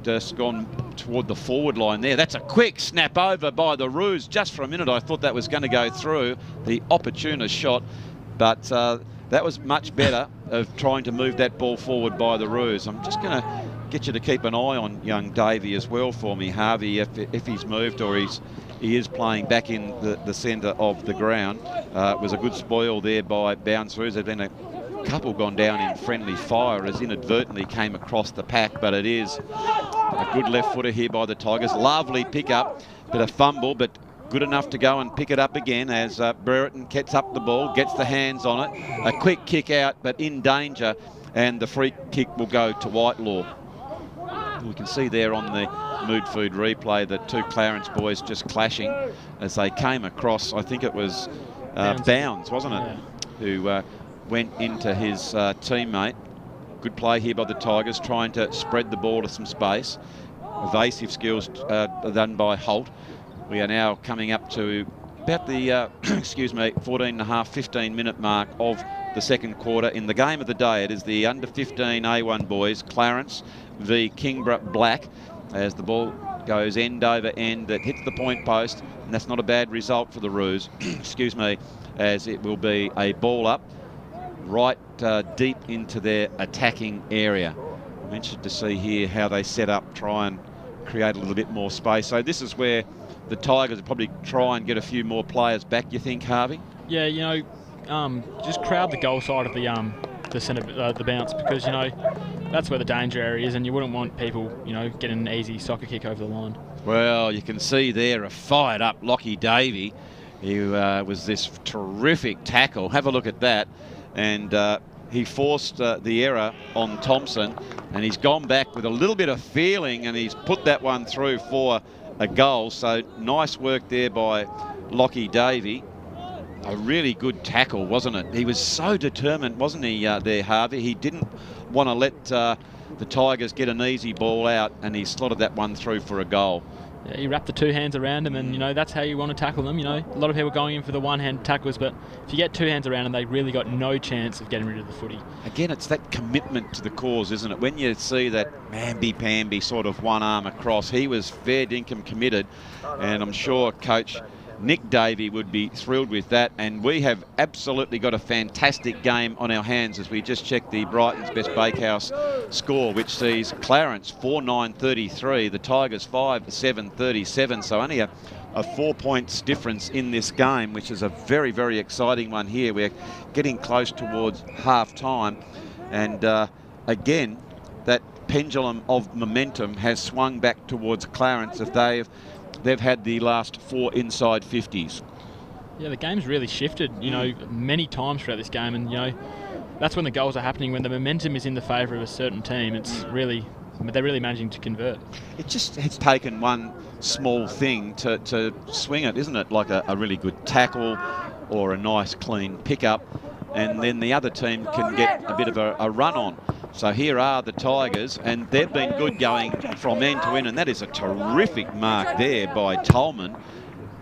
just gone toward the forward line there. That's a quick snap over by the Roos. Just for a minute I thought that was going to go through, the opportunist shot, but that was much better of trying to move that ball forward by the Roos. I'm just going to get you to keep an eye on young Davey as well for me, Harvey, if he's moved or he is playing back in the centre of the ground. It was a good spoil there by Bounce Roos. There'd been a couple gone down in friendly fire as inadvertently came across the pack, but it is a good left footer here by the Tigers. Lovely pick up, bit of fumble, but good enough to go and pick it up again as Brereton gets up the ball, gets the hands on it. A quick kick out, but in danger, and the free kick will go to Whitelaw. We can see there on the Mood Food replay the two Clarence boys just clashing as they came across. I think it was Bounds, wasn't it? Yeah. Who went into his teammate. Good play here by the Tigers, trying to spread the ball to some space. Evasive skills done by Holt. We are now coming up to about the, excuse me, 14.5, 15-minute mark of the second quarter. In the game of the day, it is the under 15 A1 boys, Clarence v Kingborough Black, as the ball goes end over end. That hits the point post, and that's not a bad result for the Roos, excuse me, as it will be a ball up right deep into their attacking area. I'm interested to see here how they set up, try and create a little bit more space. So this is where the Tigers will probably try and get a few more players back, you think, Harvey? Yeah, you know, just crowd the goal side of the centre, the bounce, because, you know, that's where the danger area is, and you wouldn't want people, you know, getting an easy soccer kick over the line. Well, you can see there a fired up Lockie Davey, who was this terrific tackle. Have a look at that. And he forced the error on Thompson, and he's gone back with a little bit of feeling, and he's put that one through for a goal. So nice work there by Lockie Davey. A really good tackle, wasn't it? He was so determined, wasn't he, there, Harvey? He didn't want to let the Tigers get an easy ball out, and he slotted that one through for a goal. Yeah, he wrapped the two hands around him, and, you know, that's how you want to tackle them. You know, a lot of people going in for the one-hand tackles, but if you get two hands around them, they really got no chance of getting rid of the footy. Again, it's that commitment to the cause, isn't it? When you see that mamby-pamby sort of one arm across, he was fair dinkum committed, and I'm sure Coach Nick Davey would be thrilled with that. And we have absolutely got a fantastic game on our hands as we just check the Brighton's Best Bakehouse score, which sees Clarence 4-9-33, the Tigers 5-7-37. So only a 4 points difference in this game, which is a very, very exciting one here. We're getting close towards half time. And again, that pendulum of momentum has swung back towards Clarence if they've had the last 4 inside 50s. Yeah, the game's really shifted, you know, many times throughout this game, and, you know, that's when the goals are happening. When the momentum is in the favour of a certain team, they're really managing to convert. It just has taken one small thing to swing it, isn't it? Like a really good tackle or a nice clean pickup, and then the other team can get a bit of a run on. So here are the Tigers, and they've been good going from end to end, and that is a terrific mark there by Tolman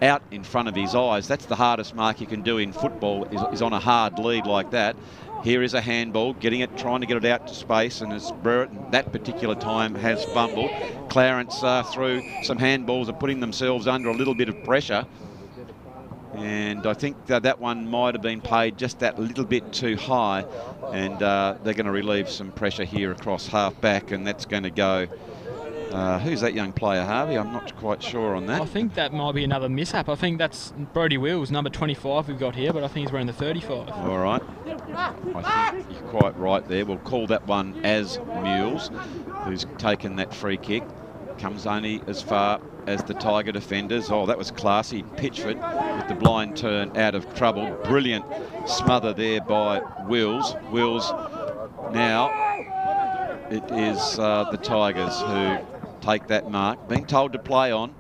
out in front of his eyes. That's the hardest mark you can do in football, is on a hard lead like that. Here is a handball, trying to get it out to space, and as Brereton that particular time has fumbled. Clarence through some handballs are putting themselves under a little bit of pressure. And I think that one might have been paid just that little bit too high, and they're going to relieve some pressure here across half back, and that's going to go. Who's that young player, Harvey? I'm not quite sure on that. I think that might be another mishap. I think that's Brodie Wills, number 25 we've got here, but I think he's wearing the 35. All right. I think you're quite right there. We'll call that one as Mules, who's taken that free kick. Comes only as far as the Tiger defenders. Oh, that was classy. Pitchford with the blind turn out of trouble. Brilliant smother there by Wills. Wills now, it is the Tigers who take that mark. Being told to play on.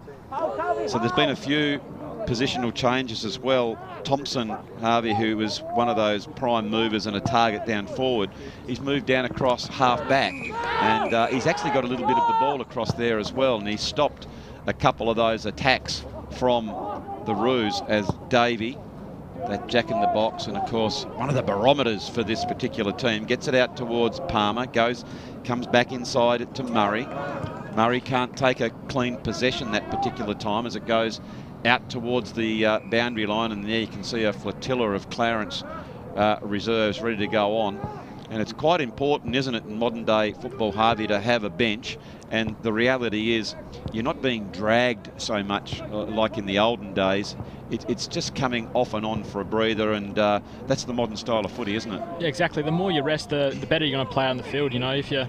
So there's been a few positional changes as well. Thompson, Harvey, who was one of those prime movers and a target down forward, he's moved down across half back, and he's actually got a little bit of the ball across there as well, and he stopped a couple of those attacks from the Roos as Davey, that jack in the box, and of course one of the barometers for this particular team, gets it out towards Palmer, comes back inside to Murray. Murray can't take a clean possession that particular time as it goes out towards the boundary line, and there you can see a flotilla of Clarence reserves ready to go on. And it's quite important, isn't it, in modern day football, Harvey, to have a bench, and the reality is you're not being dragged so much like in the olden days. It's just coming off and on for a breather, and that's the modern style of footy, isn't it? Yeah, exactly. The more you rest, the better you're going to play on the field. You know, if you're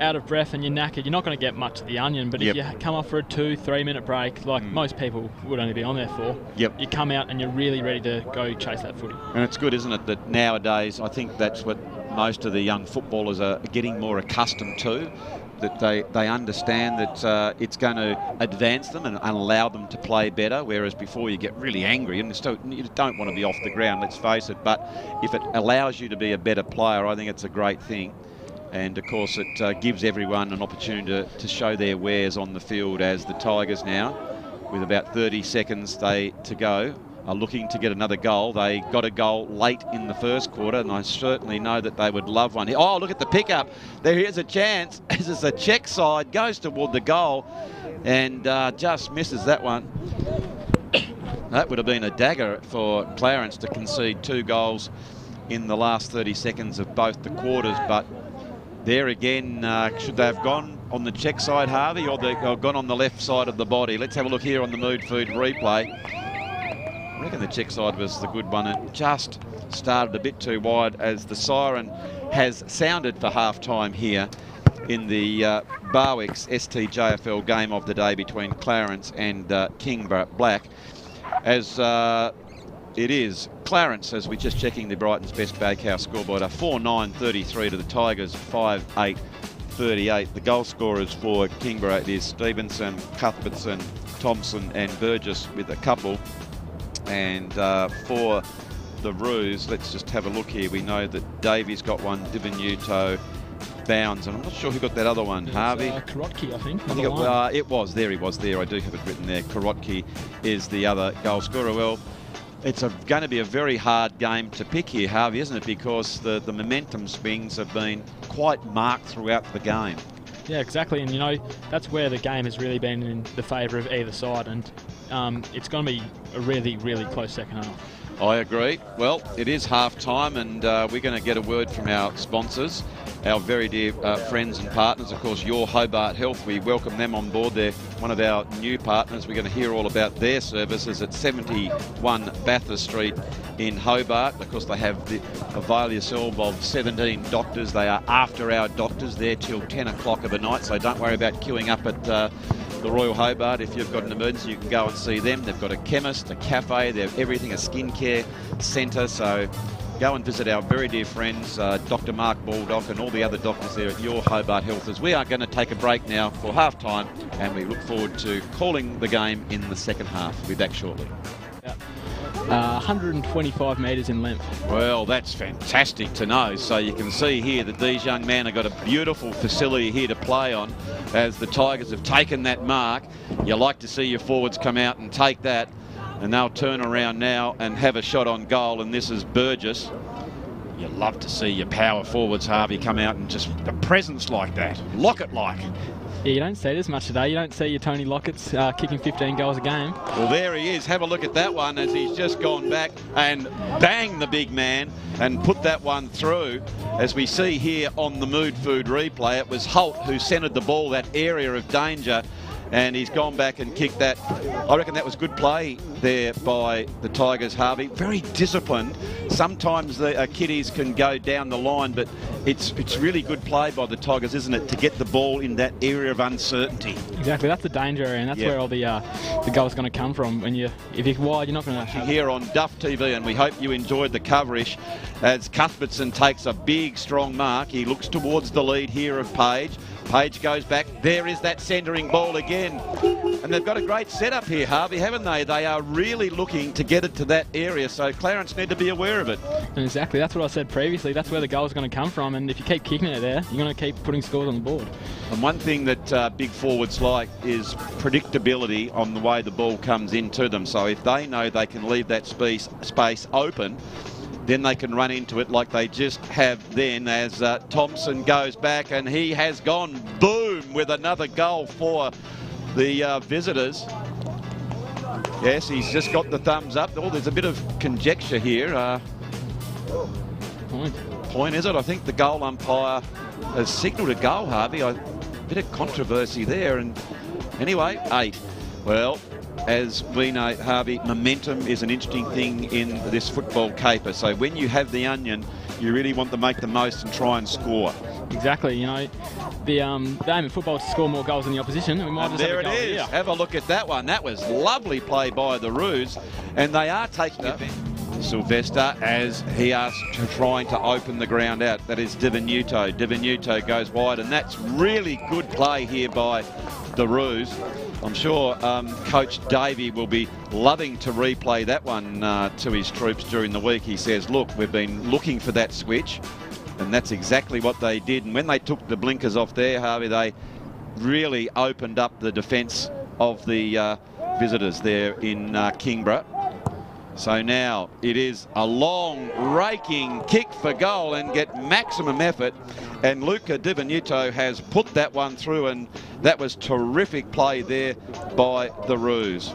out of breath and you're knackered, you're not going to get much of the onion, but if you come off for a 2-3 minute break, like most people would only be on there for, you come out and you're really ready to go chase that footy. And it's good, isn't it, that nowadays, I think that's what most of the young footballers are getting more accustomed to, that they understand that it's going to advance them and allow them to play better, whereas before you get really angry and you don't want to be off the ground, let's face it, but if it allows you to be a better player, I think it's a great thing. And of course it gives everyone an opportunity to show their wares on the field, as the Tigers now, with about 30 seconds to go, are looking to get another goal. They got a goal late in the first quarter, and I certainly know that they would love one. Oh, look at the pickup. Here's a chance. This is a check side, goes toward the goal, and just misses that one. That would have been a dagger for Clarence to concede 2 goals in the last 30 seconds of both the quarters, but there again, should they have gone on the check side, Harvey, or gone on the left side of the body? Let's have a look here on the Midfield replay. I reckon the check side was the good one. It just started a bit too wide as the siren has sounded for half-time here in the Barwick's STJFL game of the day between Clarence and Kingborough Black. As it is Clarence, as we're just checking the Brighton's best Bakehouse scoreboard, a 4-9-33 to the Tigers, 5-8-38. The goal scorers for Kingborough, it is Stevenson, Cuthbertson, Thompson and Burgess with a couple. And for the Roos, let's just have a look here. We know that Davies got one, Divenuto, Bounds, and I'm not sure who got that other one. Harvey? Karotki, I think. It was there. He was there. I do have it written there. Karotki is the other goal scorer. Well, it's going to be a very hard game to pick here, Harvey, isn't it? Because the momentum swings have been quite marked throughout the game. Yeah, exactly. And, you know, that's where the game has really been in the favour of either side. And it's going to be a really, really close second half. I agree. Well, it is half-time, and we're going to get a word from our sponsors, our very dear friends and partners. Of course, Your Hobart Health, we welcome them on board. They're one of our new partners. We're going to hear all about their services at 71 Bathurst Street in Hobart. Of course, they have the avail yourself of 17 doctors. They are after-hour doctors there till 10 o'clock of the night, so don't worry about queuing up at the Royal Hobart. If you've got an emergency, you can go and see them. They've got a chemist, a cafe, they have everything, a skincare centre. So go and visit our very dear friends, Dr. Mark Baldock and all the other doctors there at Your Hobart Health. As we are going to take a break now for half-time, and we look forward to calling the game in the second half. We'll be back shortly. 125 metres in length. Well, that's fantastic to know. So you can see here that these young men have got a beautiful facility here to play on as the Tigers have taken that mark. You like to see your forwards come out and take that, and they'll turn around now and have a shot on goal, and this is Burgess. You love to see your power forwards, Harvey, come out and just the presence like that, Lockett-like. Yeah, you don't see this much today. You don't see your Tony Lockett's kicking 15 goals a game. Well, there he is. Have a look at that one as he's just gone back and banged the big man and put that one through. As we see here on the Midfield replay, it was Holt who centred the ball, that area of danger, and he's gone back and kicked that. I reckon that was good play there by the Tigers, Harvey. Very disciplined. Sometimes the kiddies can go down the line, but it's really good play by the Tigers, isn't it, to get the ball in that area of uncertainty. Exactly, that's the danger area, and that's where all the goal's going to come from. When if you're wide, you're not going to have here on Duff TV, and we hope you enjoyed the coverage as Cuthbertson takes a big, strong mark. He looks towards the lead here of Page. Page goes back. There is that centering ball again. And they've got a great setup here, Harvey, haven't they? They are really looking to get it to that area, so Clarence need to be aware of it. Exactly, that's what I said previously. That's where the goal's going to come from, and if you keep kicking it there, you're going to keep putting scores on the board. And one thing that big forwards like is predictability on the way the ball comes into them. So if they know they can leave that space open, then they can run into it like they just have then, as Thompson goes back, and he has gone boom with another goal for the visitors. Yes, he's just got the thumbs up. Oh, there's a bit of conjecture here. Point, is it? I think the goal umpire has signalled a goal, Harvey. A bit of controversy there. And anyway, 8. Well, as we know, Harvey, momentum is an interesting thing in this football caper. So when you have the onion, you really want to make the most and try and score. Exactly. You know, the aim in football is to score more goals than the opposition. And we might and just there have a it goal is. here. Have a look at that one. That was lovely play by the Roos, and they are taking it. Sylvester, as he are trying to open the ground out. That is Divenuto. Divenuto goes wide, and that's really good play here by the Roos. I'm sure Coach Davey will be loving to replay that one to his troops during the week. He says, look, we've been looking for that switch, and that's exactly what they did. And when they took the blinkers off there, Harvey, they really opened up the defence of the visitors there in Kingborough. So now it is a long, raking kick for goal and get maximum effort. And Luca Di Venuto has put that one through, and that was terrific play there by the Roos.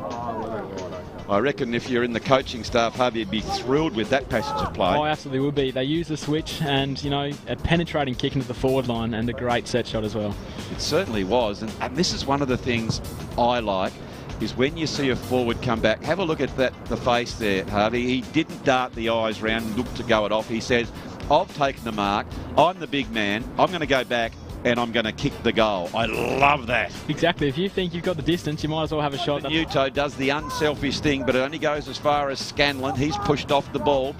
I reckon if you're in the coaching staff, Harvey, you'd be thrilled with that passage of play. Oh, absolutely would be. They use the switch and, you know, a penetrating kick into the forward line and a great set shot as well. It certainly was. And this is one of the things I like, is when you see a forward come back, have a look at the face there, Harvey. He didn't dart the eyes round and look to go it off. He says, I've taken the mark. I'm the big man. I'm going to go back and I'm going to kick the goal. I love that. Exactly. If you think you've got the distance, you might as well have a shot. Venuto does the unselfish thing, but it only goes as far as Scanlon. He's pushed off the ball.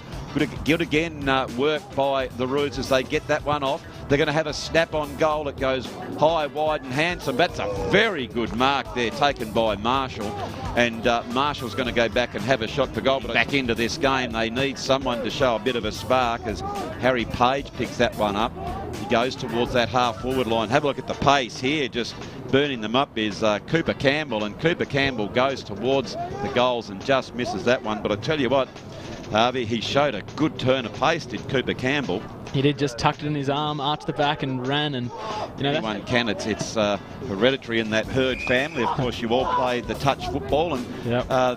Good again work by the Roos as they get that one off. They're going to have a snap on goal that goes high, wide and handsome. That's a very good mark there taken by Marshall. And Marshall's going to go back and have a shot for goal. But back into this game, they need someone to show a bit of a spark as Harry Page picks that one up. He goes towards that half-forward line. Have a look at the pace here. Just burning them up is Cooper Campbell. And Cooper Campbell goes towards the goals and just misses that one. But I tell you what, Harvey, he showed a good turn of pace, did Cooper Campbell. He did, just tucked it in his arm, arched the back and ran. And you know, anyone can. It's hereditary in that Hurd family. Of course, you all played the touch football, and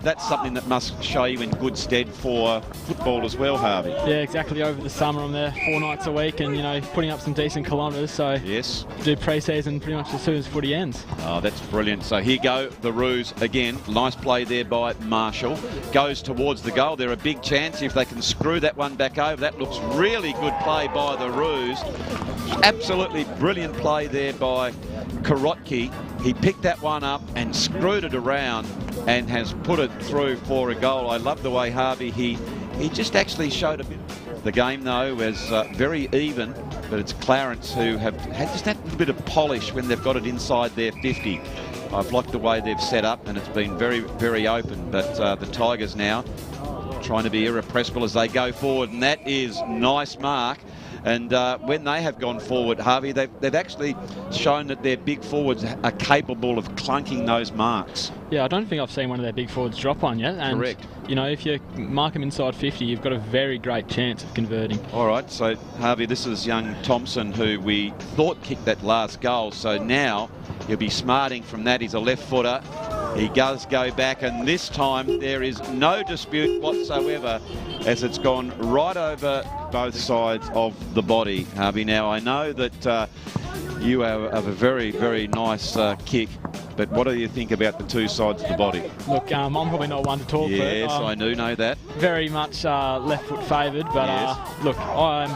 that's something that must show you in good stead for football as well, Harvey. Yeah, exactly. Over the summer, I'm there 4 nights a week, and you know, putting up some decent kilometres. So yes, do pre-season pretty much as soon as footy ends. Oh, that's brilliant. So here go the Roos again. Nice play there by Marshall. Goes towards the goal. They're a big chance if they can screw that one back over. That looks really good play by the Roos. Absolutely brilliant play there by Karotki. He picked that one up and screwed it around and has put it through for a goal. I love the way Harvey, he just actually showed a bit. The game though was very even, but it's Clarence who have had just that little bit of polish when they've got it inside their 50. I've liked the way they've set up, and it's been very, very open, but the Tigers now trying to be irrepressible as they go forward, and that is nice mark. And when they have gone forward, Harvey, they've actually shown that their big forwards are capable of clunking those marks. Yeah, I don't think I've seen one of their big forwards drop one yet. And, correct. You know, if you mark them inside 50, you've got a very great chance of converting. All right, so Harvey, this is young Thompson, who we thought kicked that last goal. So now he'll be smarting from that. He's a left footer. He does go back, and this time there is no dispute whatsoever as it's gone right over both sides of the body, Harvey. Now, I know that you have a very, very nice kick, but what do you think about the two sides of the body? Look, I'm probably not one to talk for it. Yes, I do know that. Very much left foot favoured, but yes. Look, I'm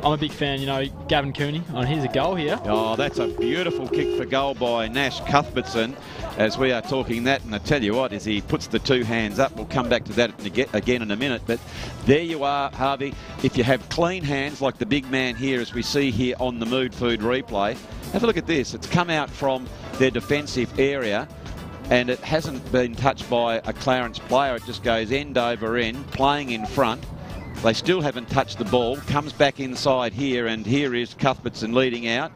a big fan, you know, Gavin Cooney. Oh, here's a goal here. Oh, that's a beautiful kick for goal by Nash Cuthbertson as we are talking that, and I tell you what, as he puts the two hands up, we'll come back to that again in a minute, but there you are, Harvey. If you have clean hands like the big man here, as we see here on the Mood Food replay, have a look at this. It's come out from their defensive area, and it hasn't been touched by a Clarence player. It just goes end over end, playing in front. They still haven't touched the ball. Comes back inside here, and here is Cuthbertson leading out.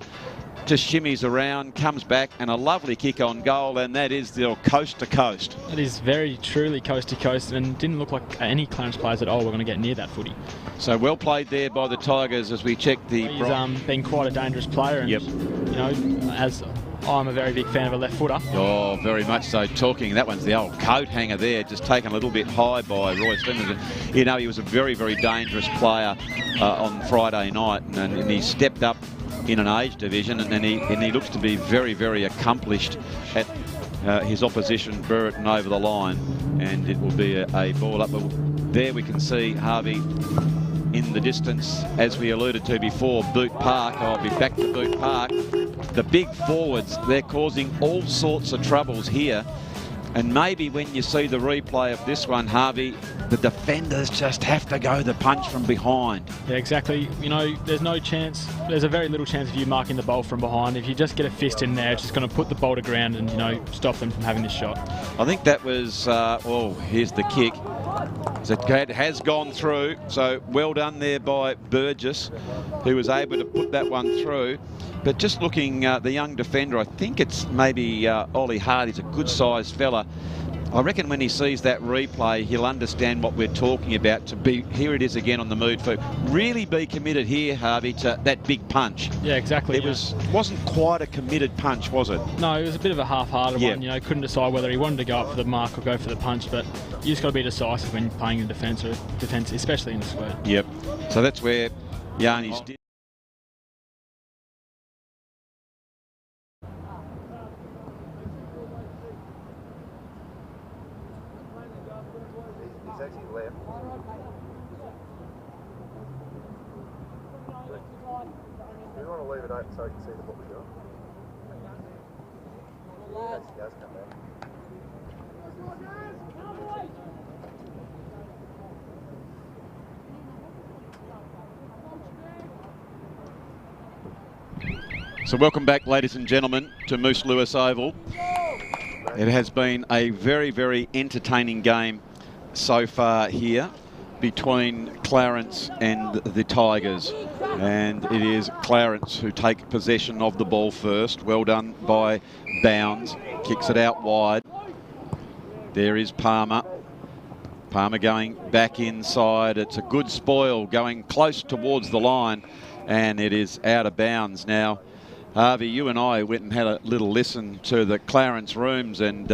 Just shimmies around, comes back, and a lovely kick on goal, and that is the coast to coast. It is very truly coast to coast, and didn't look like any Clarence players at all were going to get near that footy. So well played there by the Tigers as we check the... He's been quite a dangerous player, and yep. You know, as I'm a very big fan of a left footer. Oh, very much so. Talking, that one's the old coat hanger there, just taken a little bit high by Roy Stevenson. You know, he was a very, very dangerous player on Friday night, and he stepped up in an age division, and he looks to be very, very accomplished at his opposition, Brereton, over the line, and it will be a ball up. But there we can see Harvey in the distance, as we alluded to before, Boot Park. I'll be back to Boot Park. The big forwards, they're causing all sorts of troubles here. And maybe when you see the replay of this one, Harvey, the defenders just have to go the punch from behind. Yeah, exactly. You know, there's no chance, there's a very little chance of you marking the ball from behind. If you just get a fist in there, it's just going to put the ball to ground and, you know, stop them from having this shot. I think that was, here's the kick. It has gone through, so well done there by Burgess, who was able to put that one through. But just looking, the young defender, I think it's maybe Ollie Hard. He's a good-sized fella. I reckon when he sees that replay, he'll understand what we're talking about. Here it is again on the move for really be committed here, Harvey, to that big punch. Yeah, exactly. It wasn't quite a committed punch, was it? No, it was a bit of a half-hearted one. You know, couldn't decide whether he wanted to go up for the mark or go for the punch. But you just got to be decisive when you're playing in defence, especially in the square. Yep. So that's where Yanni's did. So you can see what we got. Yes, come back. So welcome back, ladies and gentlemen, to Moose Lewis Oval. It has been a very, very entertaining game so far here between Clarence and the Tigers. And it is Clarence who take possession of the ball first. Well done by Bounds. Kicks it out wide. There is Palmer. Palmer going back inside. It's a good spoil going close towards the line. And it is out of bounds. Now, Harvey, you and I went and had a little listen to the Clarence rooms, and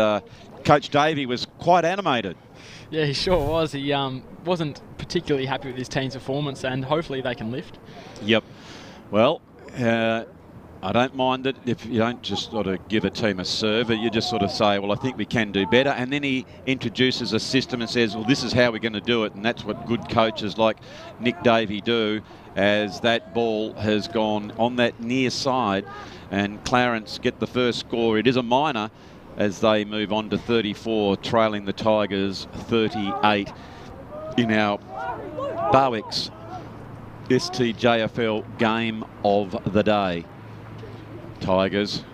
Coach Davey was quite animated. Yeah, he sure was. He wasn't particularly happy with his team's performance, and hopefully they can lift. Yep. Well, I don't mind it if you don't just sort of give a team a serve, you just sort of say, well, I think we can do better. And then he introduces a system and says, well, this is how we're going to do it. And that's what good coaches like Nick Davey do, as that ball has gone on that near side and Clarence get the first score. It is a minor as they move on to 34, trailing the Tigers 38 in our Barwick's STJFL game of the day. Tigers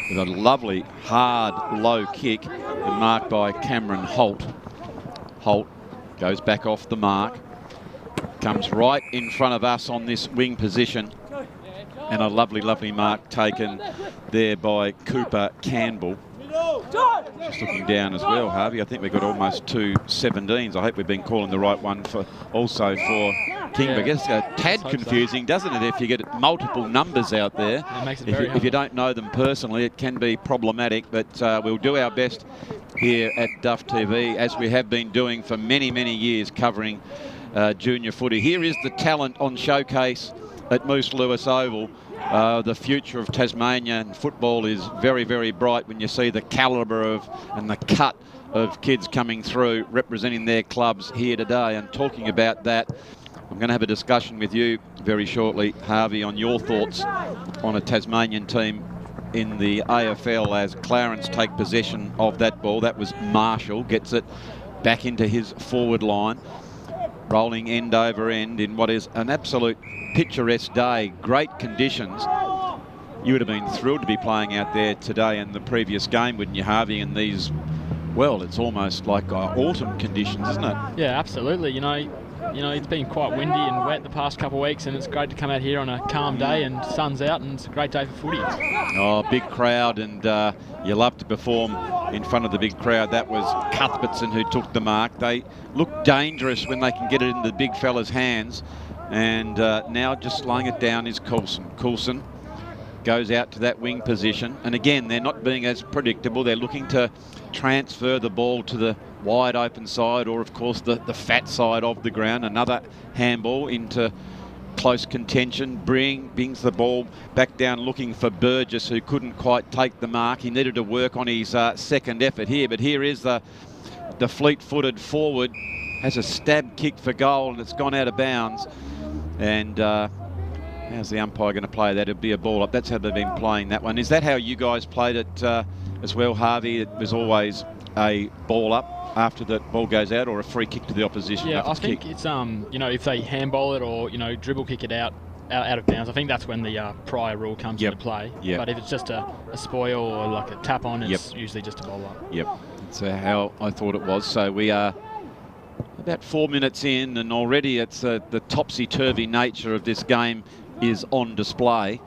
with a lovely hard low kick and marked by Cameron Holt. Holt goes back off the mark, comes right in front of us on this wing position, and a lovely mark taken there by Cooper Campbell. Just looking down as well, Harvey. I think we've got almost 2 17s. I hope we've been calling the right one for also for Kingborough. It's a tad confusing, doesn't it, if you get multiple numbers out there. It makes it very if you don't know them personally, it can be problematic, but we'll do our best here at Duff TV, as we have been doing for many years, covering junior footy. Here is the talent on showcase at Moose Lewis Oval. The future of Tasmanian football is very bright when you see the calibre of and the cut of kids coming through representing their clubs here today. And talking about that, I'm going to have a discussion with you very shortly, Harvey, on your thoughts on a Tasmanian team in the AFL as Clarence take possession of that ball. That was Marshall, gets it back into his forward line, rolling end over end in what is an absolute picturesque day, great conditions. You would have been thrilled to be playing out there today in the previous game, wouldn't you, Harvey, in these, well, it's almost like autumn conditions, isn't it? Yeah, absolutely. You know, it's been quite windy and wet the past couple of weeks, and it's great to come out here on a calm day and sun's out, and it's a great day for footy. Oh, big crowd, and you love to perform in front of the big crowd. That was Cuthbertson who took the mark. They look dangerous when they can get it into the big fella's hands, and now just slowing it down is Coulson. Coulson goes out to that wing position, and again, they're not being as predictable. They're looking to transfer the ball to the wide open side, or of course the fat side of the ground. Another handball into close contention. Brings the ball back down looking for Burgess, who couldn't quite take the mark. He needed to work on his second effort here, but here is the fleet-footed forward, has a stab kick for goal, and it's gone out of bounds. And how's the umpire going to play that? It'll be a ball up. That's how they've been playing that one. Is that how you guys played it as well, Harvey? It was always a ball up after the ball goes out, or a free kick to the opposition? Yeah, I think it's you know, if they handball it or dribble kick it out of bounds, I think that's when the prior rule comes into play. Yep. But if it's just a spoil or like a tap on, it's usually just a ball up. Yep, that's how I thought it was. So we are about 4 minutes in, and already it's the topsy-turvy nature of this game is on display.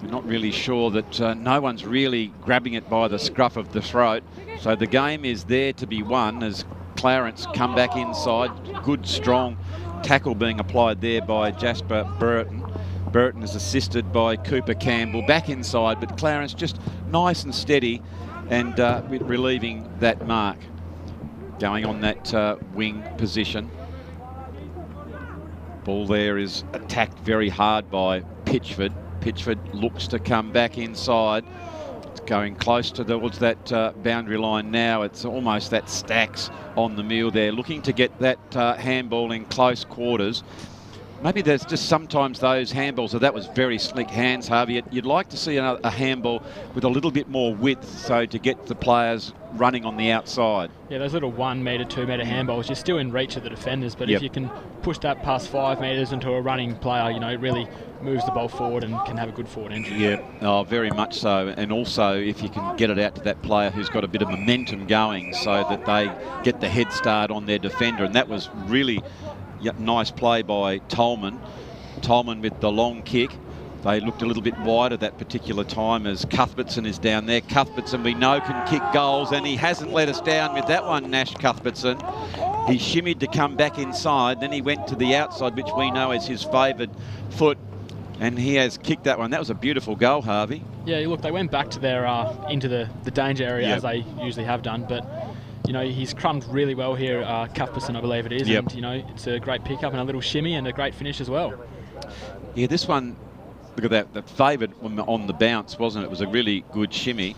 We're not really sure that no one's really grabbing it by the scruff of the throat. So the game is there to be won as Clarence come back inside. Good, strong tackle being applied there by Jasper Burton. Burton is assisted by Cooper Campbell. Back inside, but Clarence just nice and steady and relieving that mark. Going on that wing position. Ball there is attacked very hard by Pitchford. Pitchford looks to come back inside. It's going close towards that boundary line now. It's almost that Stacks on the mule there, looking to get that handball in close quarters. Maybe there's just sometimes those handballs, so that was very slick hands, Harvey. You'd like to see a handball with a little bit more width, so to get the players running on the outside. Yeah, those little 1 metre, 2 metre handballs, you're still in reach of the defenders, but if you can push that past 5 metres into a running player, you know, it really moves the ball forward and can have a good forward entry. Yeah, oh, very much so. And also if you can get it out to that player who's got a bit of momentum going so that they get the head start on their defender. And that was really nice play by Tolman. Tolman with the long kick. They looked a little bit wide at that particular time as Cuthbertson is down there. Cuthbertson, we know, can kick goals, and he hasn't let us down with that one, Nash Cuthbertson. He shimmied to come back inside, then he went to the outside, which we know is his favoured foot, and he has kicked that one. That was a beautiful goal, Harvey. Yeah, look, they went back to their into the danger area as they usually have done, but you know, he's crumbed really well here, Cuthbertson, I believe it is, and you know, it's a great pickup and a little shimmy and a great finish as well. Yeah, this one, look at that, the favoured on the bounce, wasn't it? It was a really good shimmy,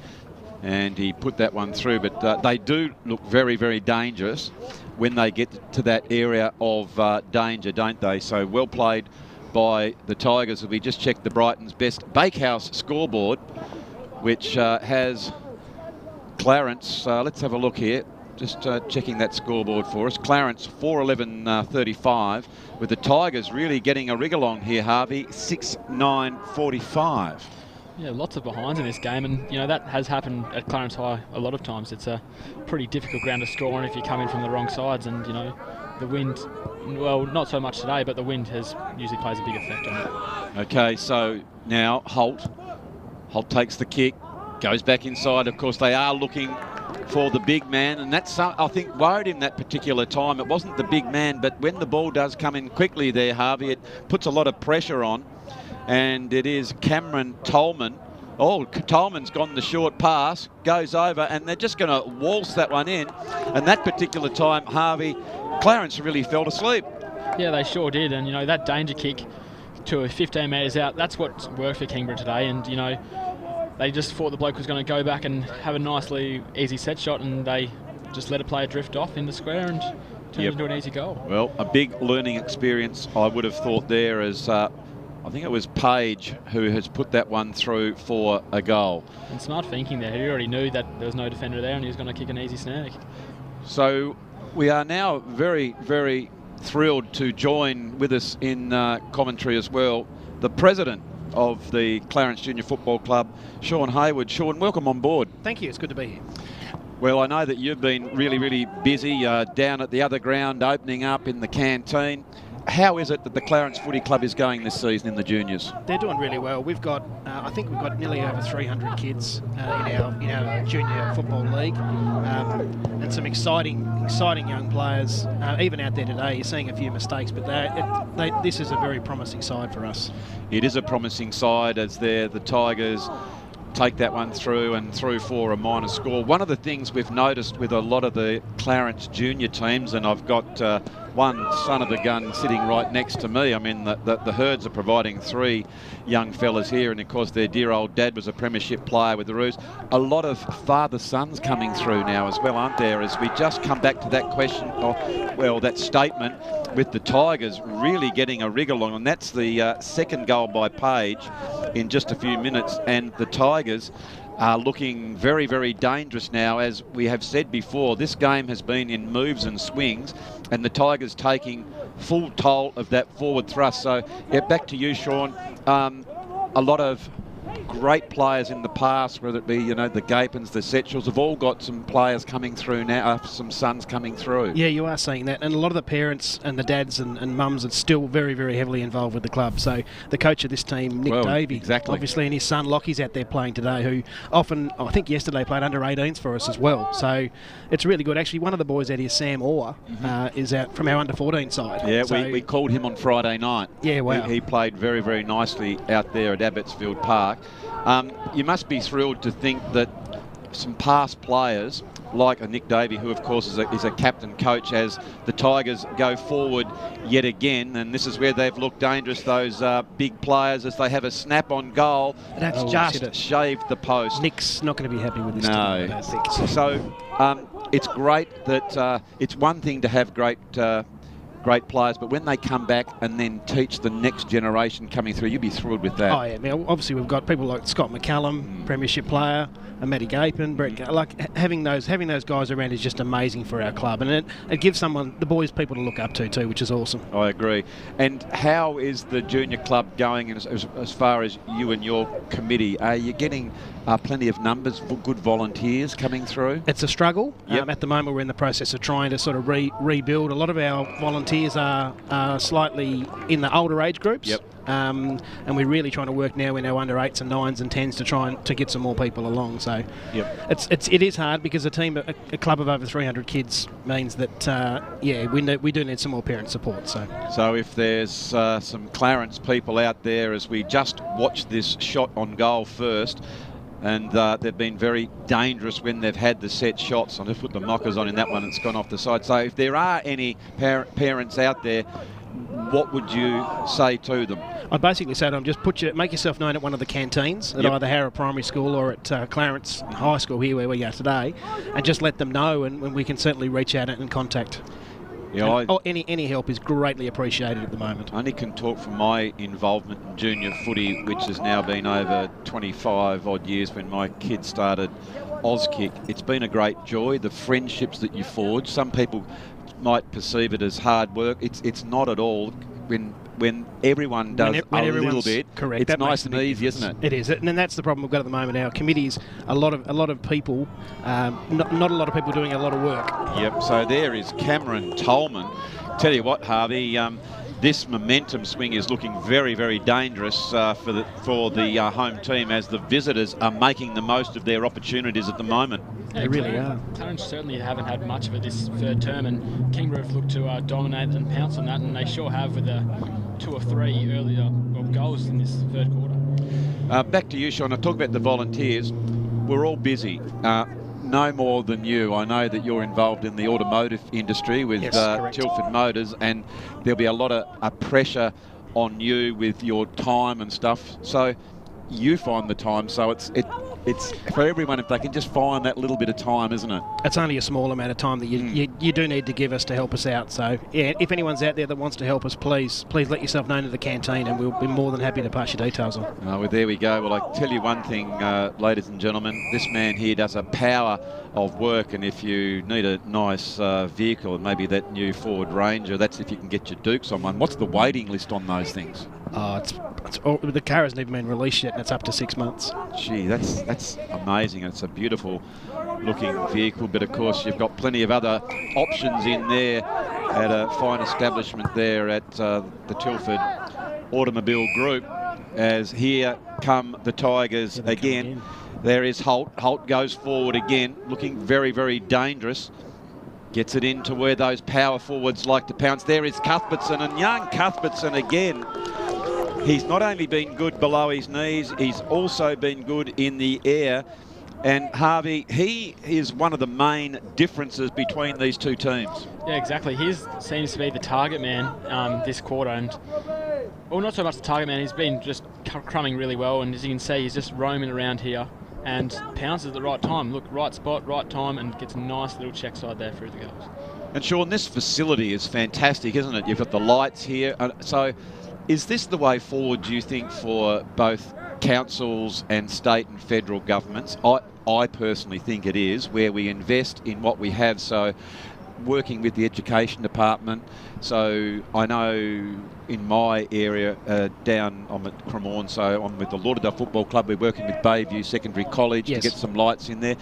and he put that one through. But they do look very, very dangerous when they get to that area of danger, don't they? So well played by the Tigers. We just checked the Brighton's best Bakehouse scoreboard, which has Clarence. Let's have a look here. Just checking that scoreboard for us. Clarence 4:11.35, with the Tigers really getting a rig along here, Harvey, 6:9.45. Yeah, lots of behinds in this game, and you know that has happened at Clarence High a lot of times. It's a pretty difficult ground to score on if you come in from the wrong sides, and you know the wind, well, not so much today, but the wind usually plays a big effect on it. Okay, so now Holt takes the kick, goes back inside. Of course, they are looking for the big man, and that's, I think, worried him that particular time. It wasn't the big man, but when the ball does come in quickly there, Harvey, it puts a lot of pressure on, and it is Cameron Tolman. Oh, Tolman's gone the short pass, goes over, and they're just going to waltz that one in. And that particular time, Harvey, Clarence really fell asleep. Yeah, they sure did, and you know that danger kick to 15 metres out, that's what worked for Kingborough today, and you know they just thought the bloke was going to go back and have a nicely easy set shot, and they just let a player drift off in the square and turned into an easy goal. Well, a big learning experience, I would have thought there, as I think it was Page who has put that one through for a goal. And smart thinking there. He already knew that there was no defender there and he was going to kick an easy snag. So we are now very, very thrilled to join with us in commentary as well the president of the Clarence Junior Football Club, Sean Haywood. Sean, welcome on board. Thank you, it's good to be here. Well, I know that you've been really, really busy down at the other ground, opening up in the canteen. How is it that the Clarence Footy Club is going this season in the juniors? They're doing really well. We've got, I think we've got nearly over 300 kids in our junior football league, and some exciting young players. Even out there today, you're seeing a few mistakes, but this is a very promising side for us. It is a promising side, as the Tigers take that one through and through for a minor score. One of the things we've noticed with a lot of the Clarence junior teams, and I've got one son of a gun sitting right next to me. I mean, the Hurds are providing 3 young fellas here, and of course their dear old dad was a premiership player with the Roos. A lot of father-sons coming through now as well, aren't there? As we just come back to that question, that statement with the Tigers really getting a rig along, and that's the second goal by Page in just a few minutes, and the Tigers are looking very, very dangerous now. As we have said before, this game has been in moves and swings, and the Tigers taking full toll of that forward thrust. So, yeah, back to you, Sean. A lot of great players in the past, whether it be, you know, the Gapins, the Setchels, have all got some players coming through now, some sons coming through. Yeah, you are seeing that. And a lot of the parents and the dads and mums are still very, very heavily involved with the club. So the coach of this team, Nick Davey, obviously, and his son Lockie's out there playing today, who often, I think yesterday, played under 18s for us as well. So it's really good. Actually, one of the boys out here, Sam Orr, is out from our under 14 side. Yeah, so we called him on Friday night. Yeah, wow. He played very, very nicely out there at Abbotsfield Park. You must be thrilled to think that some past players like a Nick Davey, who of course is a captain coach, as the Tigers go forward yet again, and this is where they've looked dangerous, those big players, as they have a snap on goal. That's just shaved the post. Nick's not going to be happy with this team, I don't think. So it's great that it's one thing to have great players, but when they come back and then teach the next generation coming through, you'd be thrilled with that. Oh yeah, I mean, obviously we've got people like Scott McCallum, Premiership player, and Matty Gapin, Brett. Like having those guys around is just amazing for our club, and it gives the boys people to look up to too, which is awesome. I agree. And how is the junior club going as far as you and your committee? Are you getting plenty of numbers, good volunteers coming through? It's a struggle. At the moment, we're in the process of trying to sort of rebuild. A lot of our volunteers are slightly in the older age groups. And we're really trying to work now in our under 8s and 9s and 10s to try and to get some more people along. So it is hard, because a club of over 300 kids means that we do need some more parent support. So if there's some Clarence people out there, as we just watched this shot on goal first, and they've been very dangerous when they've had the set shots. I've put the mockers on in that one, it's gone off the side. So if there are any parents out there, what would you say to them? I'd basically say to them, just make yourself known at one of the canteens at either Harrod Primary School or at Clarence High School here where we are today, and just let them know, and we can certainly reach out and contact. Yeah, any help is greatly appreciated at the moment. I only can talk from my involvement in junior footy, which has now been over 25 odd years when my kids started Auskick. It's been a great joy, the friendships that you forge. Some people might perceive it as hard work. It's not at all. When everyone does a little bit, correct, it's nice and easy, isn't it? It is, and that's the problem we've got at the moment. Our committees, a lot of people, not a lot of people doing a lot of work. Yep. So there is Cameron Tolman. Tell you what, Harvey, this momentum swing is looking very, very dangerous for the home team, as the visitors are making the most of their opportunities at the moment. Yeah, they really are. Clarence certainly haven't had much of it this third term, and Kingborough have looked to dominate and pounce on that, and they sure have, with 2 or 3 earlier goals in this third quarter. Back to you, Sean. I talk about the volunteers. We're all busy. No more than you. I know that you're involved in the automotive industry with Tilford Motors, and there'll be a lot of pressure on you with your time and stuff. So you find the time. So it's for everyone, if they can just find that little bit of time, isn't it? It's only a small amount of time that you do need to give us to help us out. So yeah, if anyone's out there that wants to help us, please let yourself known to the canteen, and we'll be more than happy to pass your details on. Well, there we go. Well, I tell you one thing, ladies and gentlemen, this man here does a power of work, and if you need a nice vehicle, maybe that new Ford Ranger, that's if you can get your Dukes on one. What's the waiting list on those things? The car hasn't even been released yet, and it's up to 6 months. Gee, that's amazing. It's a beautiful looking vehicle, but of course you've got plenty of other options in there at a fine establishment there at the Tilford Automobile Group. As here come the Tigers again. There is Holt. Holt goes forward again, looking very, very dangerous. Gets it into where those power forwards like to pounce. There is Cuthbertson, and young Cuthbertson again. He's not only been good below his knees, he's also been good in the air. And Harvey, he is one of the main differences between these two teams. Yeah, exactly. He seems to be the target man this quarter, and well, not so much the target man. He's been just crumbing really well, and as you can see, he's just roaming around here and pounces at the right time. Look, right spot, right time, and gets a nice little check side there through the goals. And Sean, this facility is fantastic, isn't it? You've got the lights here. So is this the way forward, do you think, for both councils and state and federal governments? I personally think it is, where we invest in what we have. So working with the education department, So I know in my area down, I'm at Cremorne, so I'm with the Lauderdale Football Club. We're working with Bayview Secondary College to get some lights in there.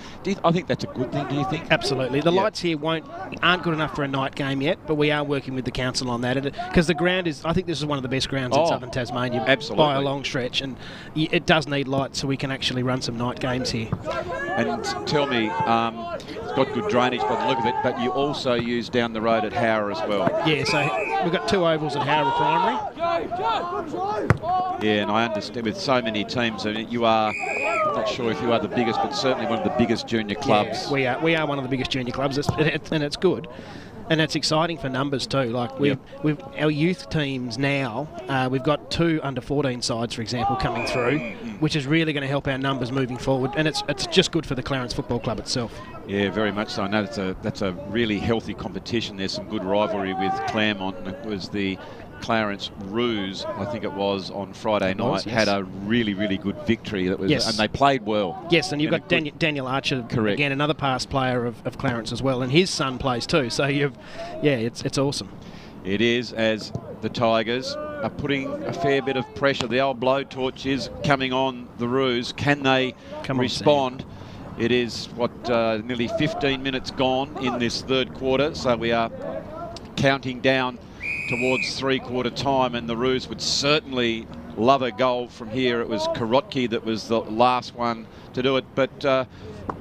I think that's a good thing, do you think? Absolutely. The lights here aren't good enough for a night game yet, but we are working with the council on that. Because the ground I think this is one of the best grounds in southern Tasmania by a long stretch, and it does need lights so we can actually run some night games here. And tell me, it's got good drainage by the look of it, but you also use down the road at Howrah as well. Yeah, so we've got 2 ovals at Howrah Primary. Yeah, and I understand with so many teams, I mean, I'm not sure if you are the biggest, but certainly one of the biggest junior clubs. Yeah, we are one of the biggest junior clubs, and it's good. And it's exciting for numbers too. Like we've our youth teams now, we've got 2 under-14 sides, for example, coming through, which is really going to help our numbers moving forward. And it's just good for the Clarence Football Club itself. Yeah, very much so. I know that's a really healthy competition. There's some good rivalry with Claremont, and it was the Clarence Roos, I think it was, on Friday night, had a really, really good victory. That was, and they played well. Yes, and you've got Daniel Archer, again, another past player of Clarence as well, and his son plays too. So it's awesome. It is, as the Tigers are putting a fair bit of pressure. The old blowtorch is coming on the Roos. Can they respond? It is nearly 15 minutes gone in this third quarter, so we are counting down towards 3-quarter time, and the Roos would certainly love a goal from here. It was Karotki that was the last one to do it. But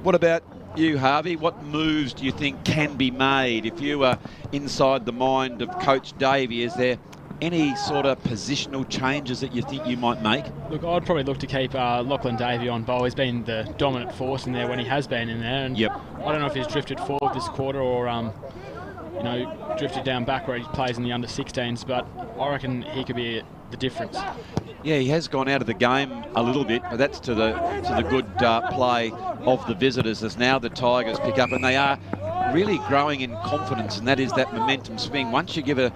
what about you, Harvey? What moves do you think can be made? If you are inside the mind of Coach Davey, is there any sort of positional changes that you think you might make? Look, I'd probably look to keep Lachlan Davey on bowl. He's been the dominant force in there when he has been in there. And I don't know if he's drifted forward this quarter or drifted down back where he plays in the under-16s, but I reckon he could be the difference. Yeah, he has gone out of the game a little bit, but that's to the good play of the visitors as now the Tigers pick up, and they are really growing in confidence, and that is that momentum swing. Once you give an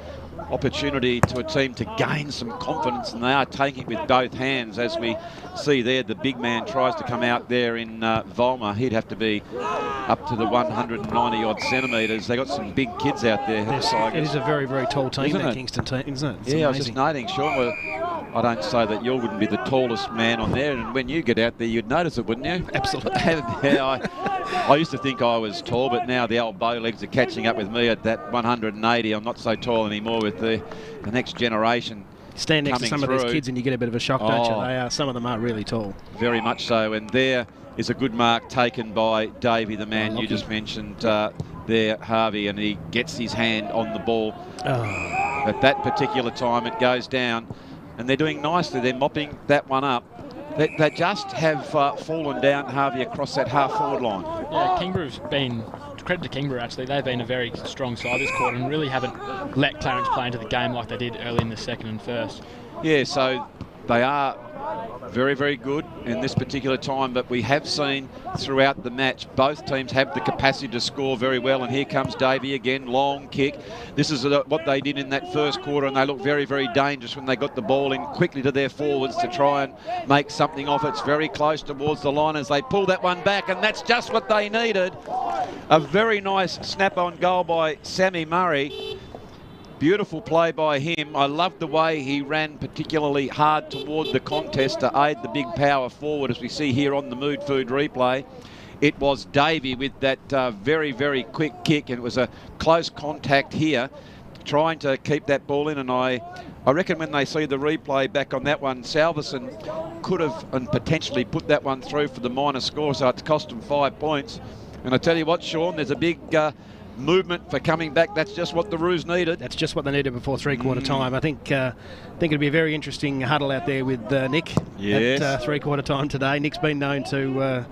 opportunity to a team to gain some confidence, and they are taking it with both hands, as we see there. The big man tries to come out there in Volmer. He'd have to be up to the 190 odd centimetres. They got some big kids out there. It is a very, very tall team, that Kingston team, isn't it? It's amazing. I was just noting, Sean. Well, I don't say that you wouldn't be the tallest man on there, and when you get out there, you'd notice it, wouldn't you? Absolutely. I used to think I was tall, but now the old bow legs are catching up with me at that 180. I'm not so tall anymore with the next generation. Stand next to some of these kids and you get a bit of a shock, don't you? Some of them are really tall. Very much so, and there is a good mark taken by Davey, the man you just mentioned there, Harvey, and he gets his hand on the ball. At that particular time, it goes down, and they're doing nicely. They're mopping that one up. They just have fallen down, Harvey, across that half-forward line. Yeah, Kingborough's been, credit to Kingborough actually, they've been a very strong side this quarter and really haven't let Clarence play into the game like they did early in the second and first. Yeah, so they are very, very good in this particular time, but we have seen throughout the match both teams have the capacity to score very well, and here comes Davey again, long kick. This is what they did in that first quarter, and they look very, very dangerous when they got the ball in quickly to their forwards to try and make something of it. It's very close towards the line as they pull that one back, and that's just what they needed. A very nice snap-on goal by Sammy Murray. Beautiful play by him. I loved the way he ran particularly hard toward the contest to aid the big power forward, as we see here on the Midfield replay. It was Davey with that very, very quick kick, and it was a close contact here, trying to keep that ball in. And I reckon when they see the replay back on that one, Salverson could have and potentially put that one through for the minor score, so it's cost them 5 points. And I tell you what, Sean, there's a big movement for coming back. That's just what the Roos needed. That's just what they needed before 3-quarter time. I think it'll be a very interesting huddle out there with Nick at 3-quarter time today. Nick's been known to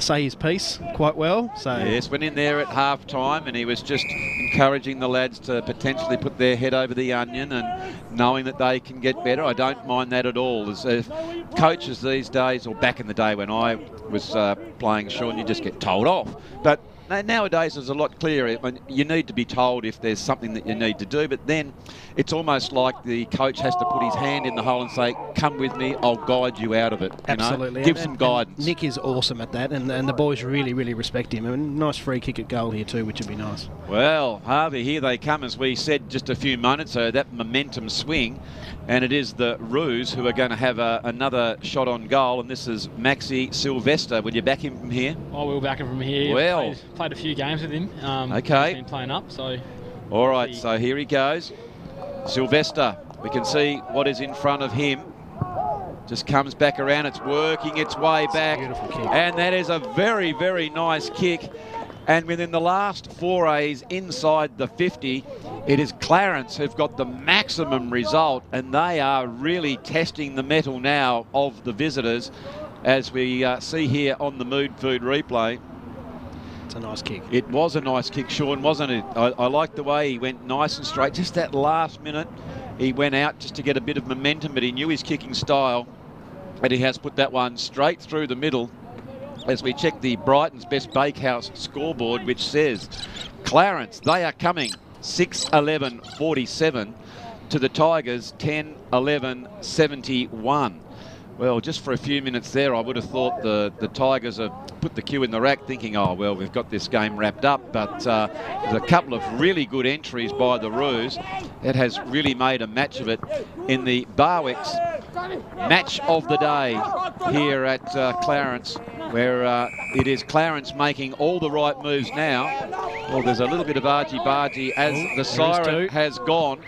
say his piece quite well. So yes, went in there at half time and he was just encouraging the lads to potentially put their head over the onion and knowing that they can get better. I don't mind that at all. As coaches these days, or back in the day when I was playing, Sean, you just get told off. But nowadays it's a lot clearer. I mean, you need to be told if there's something that you need to do, but then it's almost like the coach has to put his hand in the hole and say, come with me, I'll guide you out of it. Absolutely. Give some guidance. And Nick is awesome at that, and the boys really, really respect him. And nice free kick at goal here too, which would be nice. Well, Harvey, here they come, as we said just a few moments ago, that momentum swing, and it is the Roos who are going to have another shot on goal, and this is Maxi Sylvester. Will you back him from here? Oh, we'll back him from here. Well, played a few games with him. Okay. He's been playing up, so... All right, so here he goes. Sylvester, we can see what is in front of him. Just comes back around, it's working its way back. Beautiful kick. And that is a very, very nice kick. And within the last forays inside the 50, it is Clarence who've got the maximum result, and they are really testing the mettle now of the visitors, as we see here on the Midfield replay. It's a nice kick. It was a nice kick, Sean, wasn't it? I like the way he went nice and straight. Just that last minute, he went out just to get a bit of momentum, but he knew his kicking style, and he has put that one straight through the middle. As we check the Brighton's Best Bakehouse scoreboard, which says Clarence, they are coming 6-11-47 to the Tigers 10-11-71. Well, just for a few minutes there, I would have thought the Tigers have put the cue in the rack thinking, oh, well, we've got this game wrapped up. But there's a couple of really good entries by the Roos. It has really made a match of it in the Barwick's match of the day here at Clarence, where it is Clarence making all the right moves now. Well, there's a little bit of argy-bargy as the siren has gone.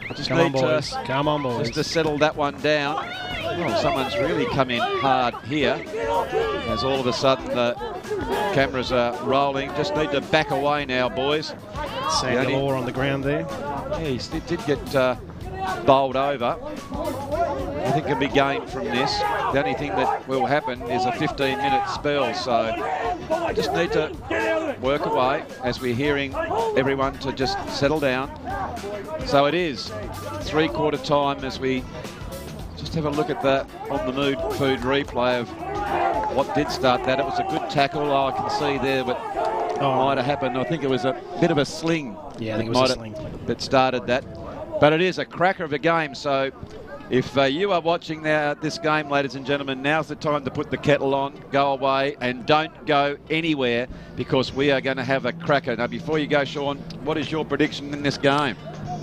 I just need to come on, boys. Just to settle that one down. Well, someone's really come in hard here, as all of a sudden the cameras are rolling. Just need to back away now, boys. Sandalore on the ground there. Yeah, he did get bowled over. I think it'll be gained from this. The only thing that will happen is a 15-minute spell, so just need to work away as we're hearing everyone to just settle down. So it is three-quarter time as we just have a look at that on the Midfield replay of what did start that. It was a good tackle, I can see there, but might have happened. I think it was a bit of a sling. Yeah, I think it was a sling that started that. But it is a cracker of a game, so if you are watching this game, ladies and gentlemen, now's the time to put the kettle on, go away, and don't go anywhere, because we are going to have a cracker. Now, before you go, Sean, what is your prediction in this game?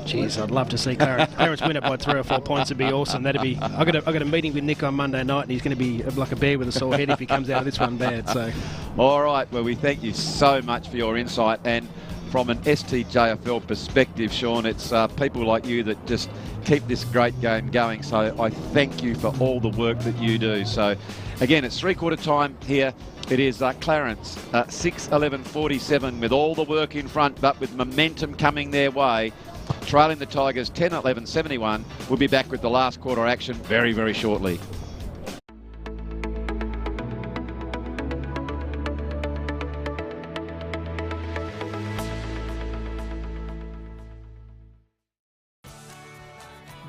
Jeez, I'd love to see Clarence win it by 3 or 4 points. It'd be awesome. That'd be. I got a meeting with Nick on Monday night, and he's going to be like a bear with a sore head if he comes out of this one bad. So, all right. Well, we thank you so much for your insight, and from an STJFL perspective, Sean, it's people like you that just keep this great game going. So I thank you for all the work that you do. So again, it's three-quarter time here. It is Clarence 6-11-47 with all the work in front, but with momentum coming their way, trailing the Tigers 10-11-71. We'll be back with the last quarter action very, very shortly.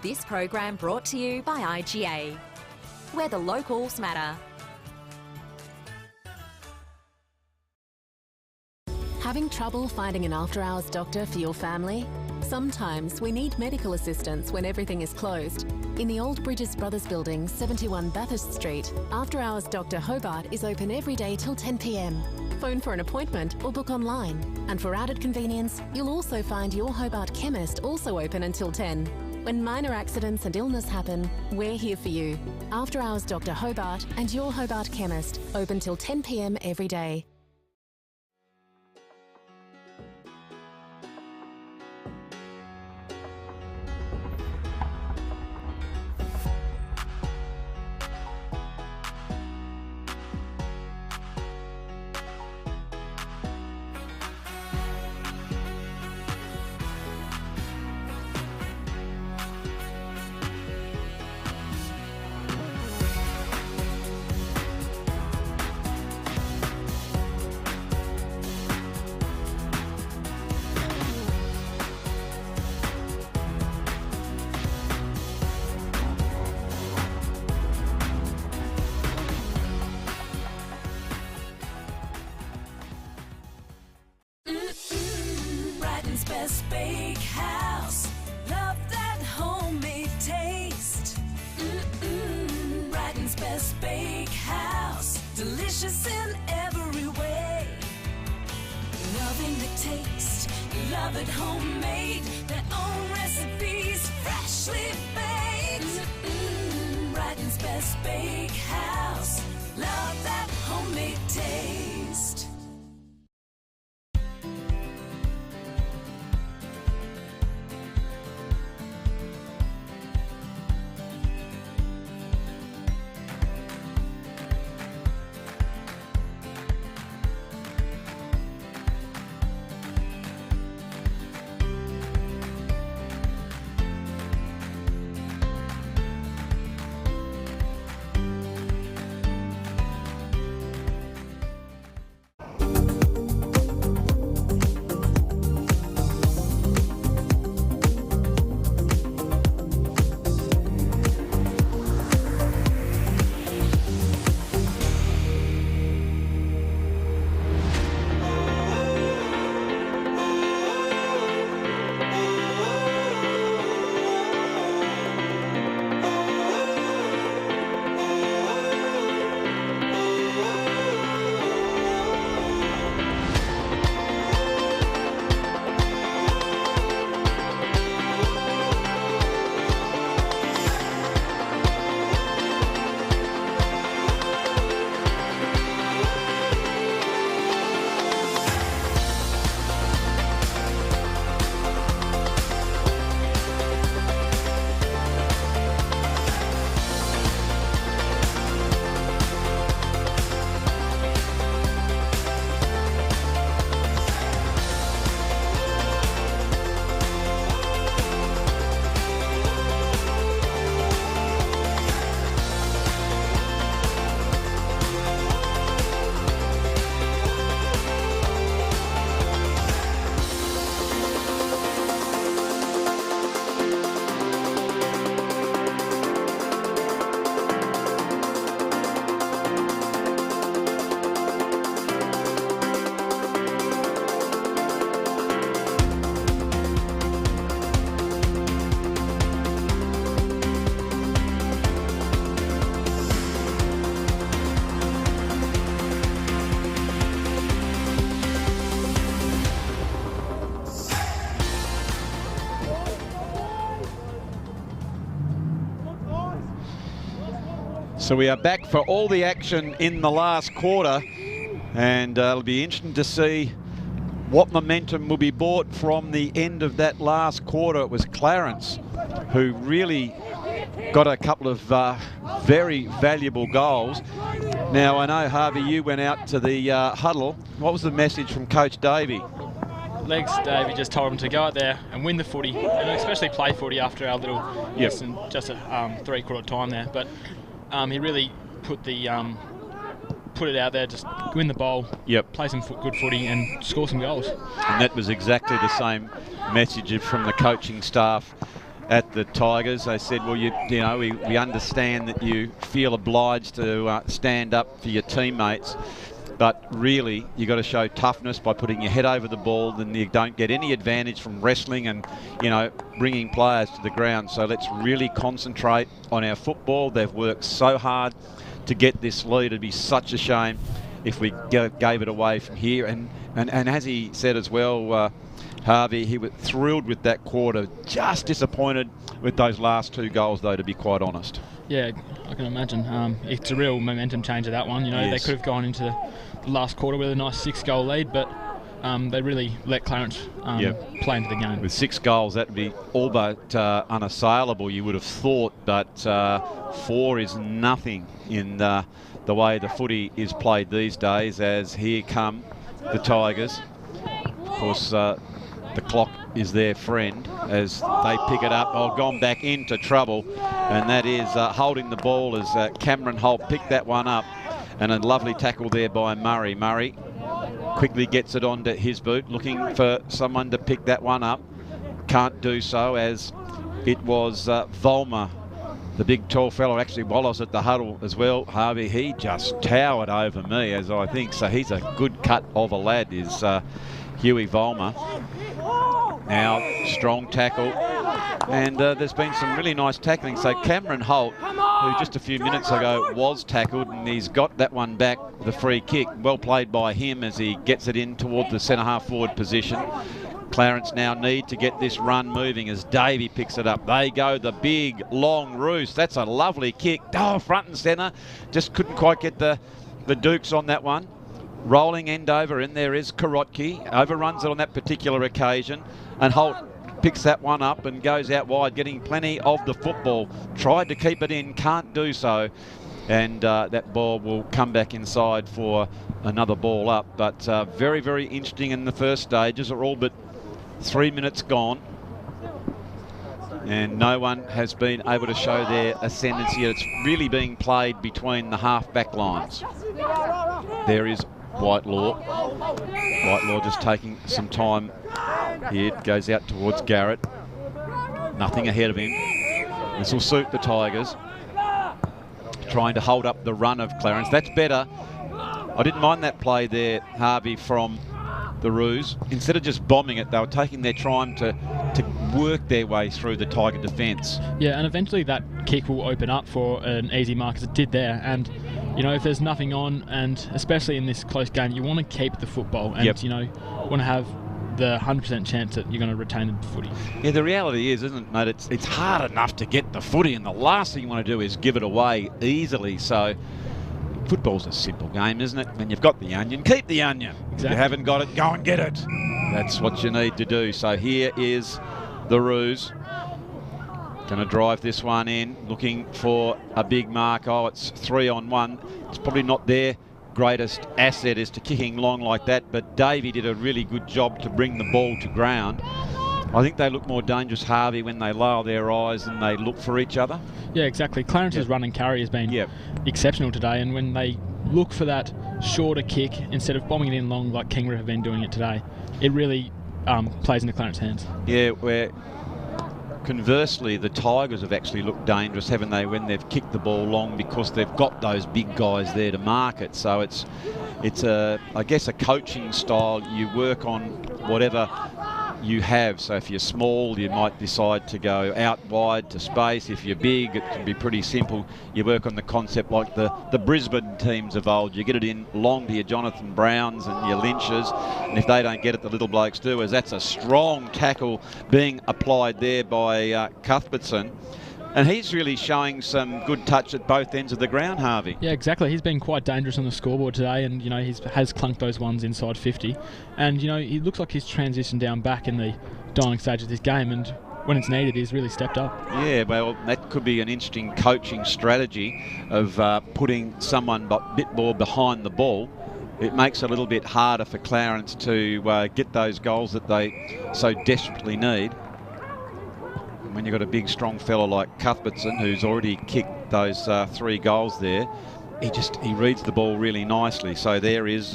This program brought to you by IGA, where the locals matter. Having trouble finding an after-hours doctor for your family? Sometimes we need medical assistance when everything is closed. In the Old Bridges Brothers Building, 71 Bathurst Street, After-Hours Dr Hobart is open every day till 10 p.m. Phone for an appointment or book online. And for added convenience, you'll also find your Hobart Chemist also open until 10. When minor accidents and illness happen, we're here for you. After Hours Dr Hobart and your Hobart Chemist, open till 10 p.m. every day. best bakehouse. Love that homemade taste. Brighton's best bakehouse. Delicious in every way. Loving the taste. Love it homemade. Their own recipes. Freshly baked. Brighton's best bakehouse. Love that homemade taste. So we are back for all the action in the last quarter, and it'll be interesting to see what momentum will be brought from the end of that last quarter. It was Clarence who really got a couple of very valuable goals. Now, I know, Harvey, you went out to the huddle. What was the message from Coach Davey? Legs Davey just told him to go out there and win the footy, and especially play footy after our little just a three-quarter time there. But he really put it out there, just win the bowl, play some good footy and score some goals. And that was exactly the same message from the coaching staff at the Tigers. They said, well, we understand that you feel obliged to stand up for your teammates, but really you got to show toughness by putting your head over the ball, then you don't get any advantage from wrestling and bringing players to the ground. So let's really concentrate on our football. They've worked so hard to get this lead. It'd be such a shame if we gave it away from here. And as he said as well, Harvey, he was thrilled with that quarter, just disappointed with those last two goals though, to be quite honest. Yeah, I can imagine. It's a real momentum changer, that one. They could have gone into the last quarter with a nice 6-goal lead, but they really let Clarence play into the game. With 6 goals, that would be all but unassailable, you would have thought, but 4 is nothing in the way the footy is played these days, as here come the Tigers. Of course, the clock is their friend as they pick it up. Gone back into trouble, and that is holding the ball as Cameron Holt picked that one up, and a lovely tackle there by Murray. Murray quickly gets it onto his boot, looking for someone to pick that one up. Can't do so, as it was Volmer, the big tall fellow. Actually, while I was at the huddle as well, Harvey, he just towered over me, as I think. So he's a good cut of a lad, is Huey Volmer. Now, strong tackle. And there's been some really nice tackling. So Cameron Holt, who just a few minutes ago was tackled, and he's got that one back, the free kick. Well played by him as he gets it in toward the centre-half forward position. Clarence now need to get this run moving as Davey picks it up. They go the big, long roost. That's a lovely kick. Oh, front and centre. Just couldn't quite get the Dukes on that one. Rolling end over, and there is Karotki. Overruns it on that particular occasion. And Holt picks that one up and goes out wide, getting plenty of the football. Tried to keep it in, can't do so. And that ball will come back inside for another ball up. But very, very interesting in the first stages. Are all but 3 minutes gone. And no one has been able to show their ascendancy. It's really being played between the half-back lines. There is Whitelaw. Whitelaw just taking some time here. It goes out towards Garrett. Nothing ahead of him. This will suit the Tigers. Trying to hold up the run of Clarence. That's better. I didn't mind that play there, Harvey, from the Roos. Instead of just bombing it, they were taking their time to work their way through the Tiger defence. Yeah, and eventually that kick will open up for an easy mark, as it did there. And, you know, if there's nothing on, and especially in this close game, you want to keep the football and, you know, want to have the 100% chance that you're going to retain the footy. Yeah, the reality is, isn't it, mate, it's hard enough to get the footy, and the last thing you want to do is give it away easily. So football's a simple game, isn't it? When you've got the onion, keep the onion. Exactly. If you haven't got it, go and get it. That's what you need to do. So here is the Roos. Going to drive this one in, looking for a big mark. Oh, it's 3-on-1. It's probably not their greatest asset is to kicking long like that, but Davey did a really good job to bring the ball to ground. I think they look more dangerous, Harvey, when they lower their eyes and they look for each other. Yeah, exactly. Clarence's run and carry has been exceptional today, and when they look for that shorter kick instead of bombing it in long like Kingborough have been doing it today, it really plays into Clarence's hands. Yeah, where conversely the Tigers have actually looked dangerous, haven't they, when they've kicked the ball long, because they've got those big guys there to mark it. So it's I guess a coaching style. You work on whatever you have. So if you're small, you might decide to go out wide to space. If you're big, it can be pretty simple. You work on the concept like the Brisbane teams of old. You get it in long to your Jonathan Browns and your Lynches, and if they don't get it, the little blokes do. As that's a strong tackle being applied there by Cuthbertson. And he's really showing some good touch at both ends of the ground, Harvey. Yeah, exactly. He's been quite dangerous on the scoreboard today, and, you know, he has clunked those ones inside 50. And, you know, he looks like he's transitioned down back in the dying stage of this game, and when it's needed, he's really stepped up. Yeah, well, that could be an interesting coaching strategy of putting someone a bit more behind the ball. It makes it a little bit harder for Clarence to get those goals that they so desperately need. When you've got a big, strong fella like Cuthbertson, who's already kicked those 3 goals there, he reads the ball really nicely. So there is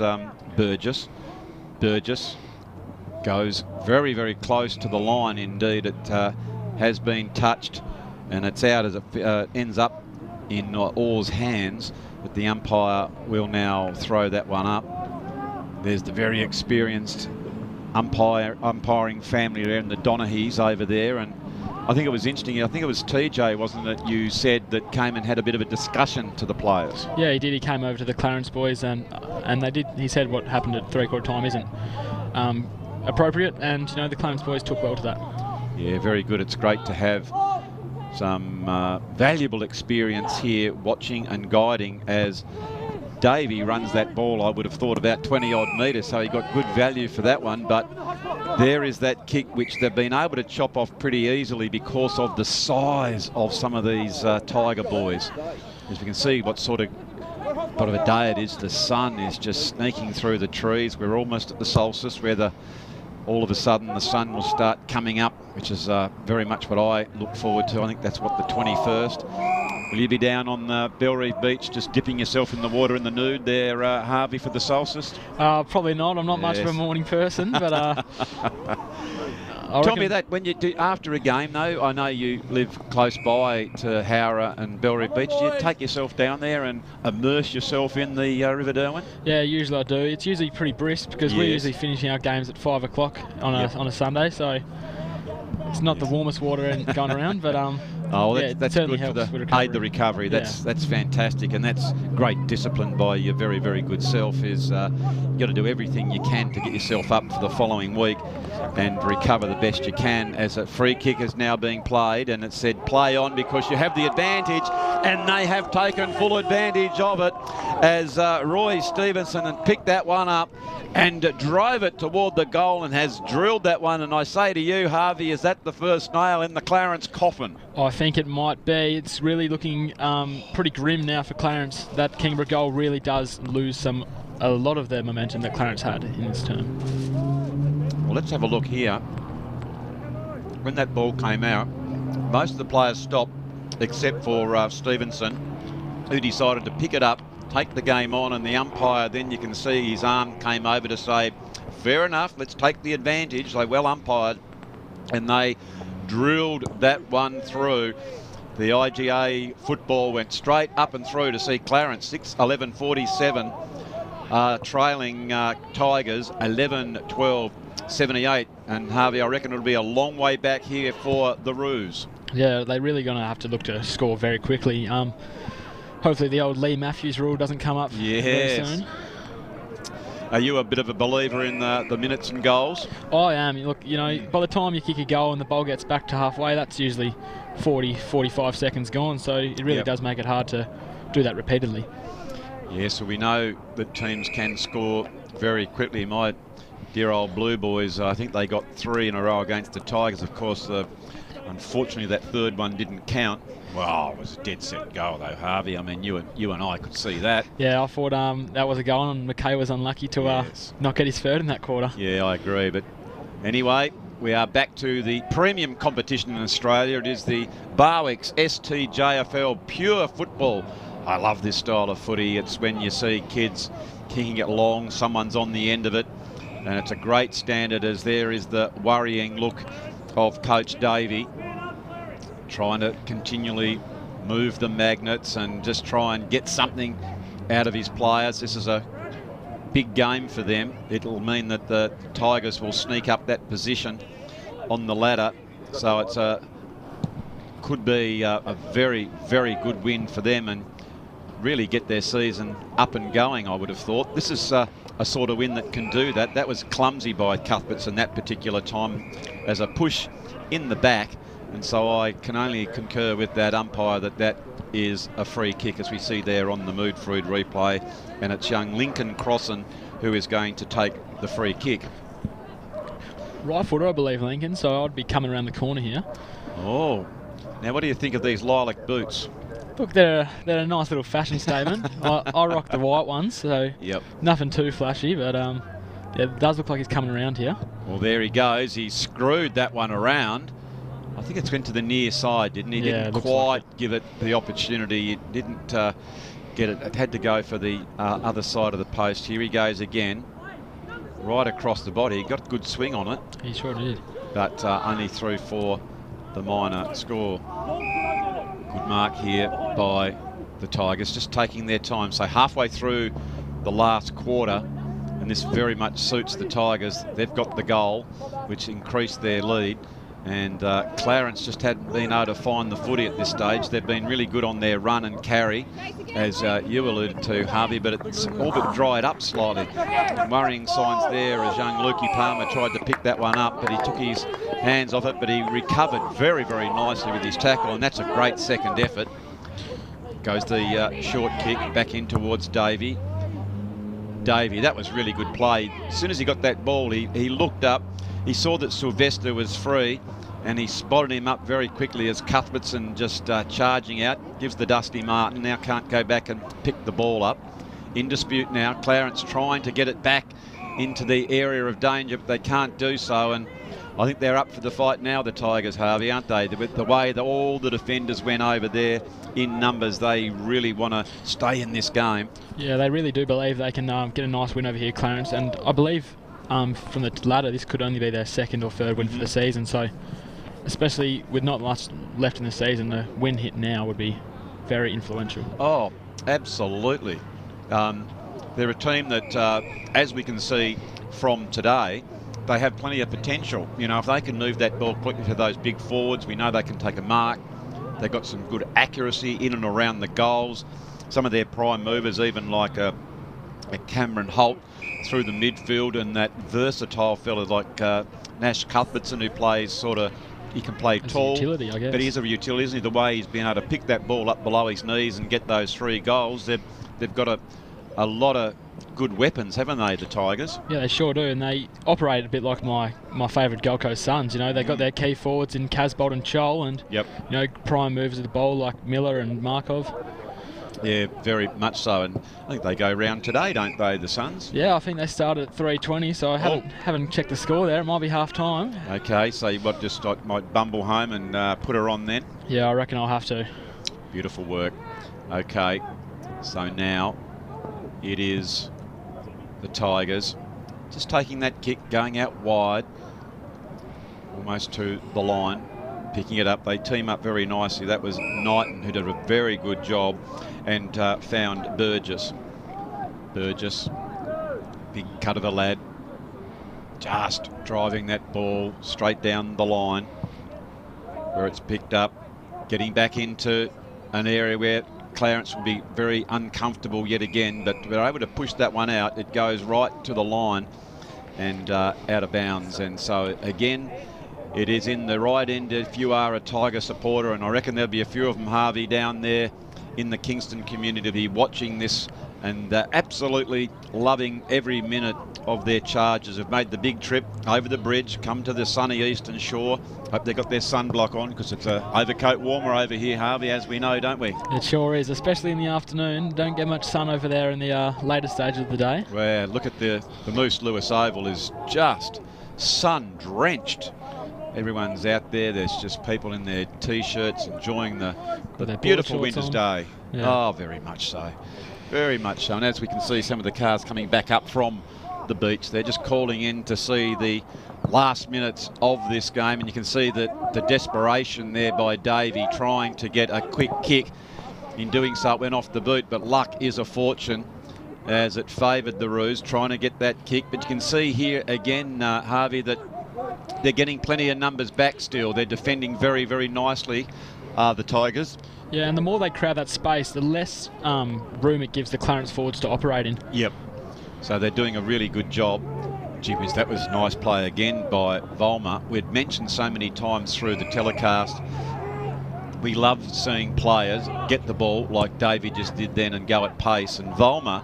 Burgess. Burgess goes very, very close to the line indeed. It has been touched, and it's out as it ends up in Orr's hands, but the umpire will now throw that one up. There's the very experienced umpiring family there, and the Donaghys over there, and I think it was interesting. I think it was TJ, wasn't it, you said, that came and had a bit of a discussion to the players. Yeah, he did. He came over to the Clarence boys, and they did. He said what happened at three-quarter time isn't appropriate, and, you know, the Clarence boys took well to that. Yeah, very good. It's great to have some valuable experience here, watching and guiding as Davey runs that ball. I would have thought about 20-odd metres, so he got good value for that one. But there is that kick which they've been able to chop off pretty easily because of the size of some of these Tiger boys. As we can see what sort of a day it is. The sun is just sneaking through the trees. We're almost at the solstice where all of a sudden the sun will start coming up, which is very much what I look forward to. I think that's what, the 21st. Will you be down on the Belrive Beach just dipping yourself in the water in the nude there, Harvey, for the solstice? Probably not. I'm not much of a morning person, but Tell me that, when you do, after a game though, I know you live close by to Howrah and Belrive Beach, do you take yourself down there and immerse yourself in the River Derwent? Yeah, usually I do. It's usually pretty brisk because we're usually finishing our games at 5 o'clock on a Sunday, so it's not the warmest water going around, but that's good for aid the recovery. That's fantastic, and that's great discipline by your very, very good self. Is you've got to do everything you can to get yourself up for the following week and recover the best you can. As a free kick is now being played, and it said play on because you have the advantage, and they have taken full advantage of it as Roy Stevenson picked that one up and drove it toward the goal and has drilled that one. And I say to you, Harvey, is that the first nail in the Clarence coffin? I think it might be. It's really looking pretty grim now for Clarence. That Kingborough goal really does lose a lot of the momentum that Clarence had in this term. Well, let's have a look here. When that ball came out, most of the players stopped except for Stevenson, who decided to pick it up, take the game on, and the umpire, then you can see his arm came over to say, fair enough, let's take the advantage. They well umpired, and they drilled that one through. The IGA football went straight up and through to see Clarence 6-11-47 trailing Tigers 11-12-78. And Harvey, I reckon it'll be a long way back here for the Roos. Yeah, they're really going to have to look to score very quickly. Hopefully the old Lee Matthews rule doesn't come up very soon. Are you a bit of a believer in the minutes and goals? I am. Look, by the time you kick a goal and the ball gets back to halfway, that's usually 40-45 seconds gone, so it really does make it hard to do that repeatedly. Yeah, so we know that teams can score very quickly. My dear old Blue Boys, I think they got 3 in a row against the Tigers. Of course, unfortunately that third one didn't count. Well, it was a dead set goal though, Harvey. I mean, you and I could see that. Yeah, I thought that was a goal, and McKay was unlucky to not get his third in that quarter. Yeah, I agree. But anyway, we are back to the premium competition in Australia. It is the Barwick's STJFL pure football. I love this style of footy. It's when you see kids kicking it long, someone's on the end of it, and it's a great standard, as there is the worrying look of Coach Davey, trying to continually move the magnets and just try and get something out of his players. This is a big game for them. It'll mean that the Tigers will sneak up that position on the ladder. So it's could be a very, very good win for them and really get their season up and going, I would have thought. This is a sort of win that can do that. That was clumsy by Cuthberts in that particular time as a push in the back. And so I can only concur with that umpire that is a free kick, as we see there on the Mood Food replay. And it's young Lincoln Crossan who is going to take the free kick. Right footer, I believe, Lincoln, so I'd be coming around the corner here. Oh, now what do you think of these lilac boots? Look, they're a nice little fashion statement. I rock the white ones, so nothing too flashy, but it does look like he's coming around here. Well, there he goes. He screwed that one around. I think it's went to the near side, didn't he? Didn't quite give it the opportunity. It didn't get it. It had to go for the other side of the post. Here he goes again, right across the body. He got a good swing on it. He sure did. But only through for the minor score. Good mark here by the Tigers, just taking their time. So halfway through the last quarter, and this very much suits the Tigers. They've got the goal, which increased their lead. And Clarence just hadn't been able to find the footy at this stage. They've been really good on their run and carry, as you alluded to, Harvey, but it's all but dried up slightly. Worrying signs there as young Lukey Palmer tried to pick that one up, but he took his hands off it, but he recovered very, very nicely with his tackle, and that's a great second effort. Goes the short kick back in towards Davey. Davey, that was really good play. As soon as he got that ball, he looked up. He saw that Sylvester was free, and he spotted him up very quickly as Cuthbertson just charging out. Gives the Dusty Martin, now can't go back and pick the ball up. In dispute now, Clarence trying to get it back into the area of danger, but they can't do so, and I think they're up for the fight now, the Tigers, Harvey, aren't they? With the way that all the defenders went over there in numbers, they really want to stay in this game. Yeah, they really do believe they can get a nice win over here, Clarence, and I believe from the ladder, this could only be their second or third win for the season. So, especially with not much left in the season, the win hit now would be very influential. Oh, absolutely. They're a team that, as we can see from today, they have plenty of potential. You know, if they can move that ball quickly to those big forwards, we know they can take a mark. They've got some good accuracy in and around the goals. Some of their prime movers, even like a Cameron Holt through the midfield, and that versatile fella like Nash Cuthbertson, who plays sort of, he can play tall, utility, I guess. But he's a utility, isn't he? The way he's been able to pick that ball up below his knees and get those 3 goals. They've got a lot of good weapons, haven't they, the Tigers? Yeah, they sure do, and they operate a bit like my favourite Gold Coast Suns. You know, they got their key forwards in Casbolt and Chol, and you know, prime movers of the bowl like Miller and Markov. Yeah, very much so, and I think they go round today, don't they, the Suns? Yeah, I think they started at 3:20, so I haven't checked the score there. It might be half time. Okay, so you might bumble home and put her on then? Yeah, I reckon I'll have to. Beautiful work. Okay, so now it is the Tigers just taking that kick, going out wide, almost to the line, picking it up. They team up very nicely. That was Knighton, who did a very good job, and found Burgess. Burgess, big cut of a lad, just driving that ball straight down the line where it's picked up, getting back into an area where Clarence will be very uncomfortable yet again, but they're able to push that one out. It goes right to the line and out of bounds. And so again, it is in the right end if you are a Tiger supporter, and I reckon there'll be a few of them, Harvey, down there in the Kingston community to be watching this and absolutely loving every minute of their charges. Have made the big trip over the bridge, come to the sunny eastern shore. Hope they've got their sunblock on, because it's a overcoat warmer over here, Harvey, as we know, don't we? It sure is, especially in the afternoon. Don't get much sun over there in the later stages of the day. Well, look at the Moose Lewis Oval is just sun-drenched. Everyone's out there. There's just people in their T-shirts enjoying the beautiful winter's day. Yeah. Oh, very much so. Very much so. And as we can see, some of the cars coming back up from the beach, they're just calling in to see the last minutes of this game. And you can see that the desperation there by Davey, trying to get a quick kick. In doing so, it went off the boot, but luck is a fortune as it favoured the Roos, trying to get that kick. But you can see here again, Harvey, that they're getting plenty of numbers back still. They're defending very, very nicely, the Tigers. Yeah, and the more they crowd that space, the less room it gives the Clarence forwards to operate in. Yep. So they're doing a really good job. Gee whiz, that was a nice play again by Volmer. We'd mentioned so many times through the telecast, we love seeing players get the ball like Davey just did then and go at pace. And Volmer,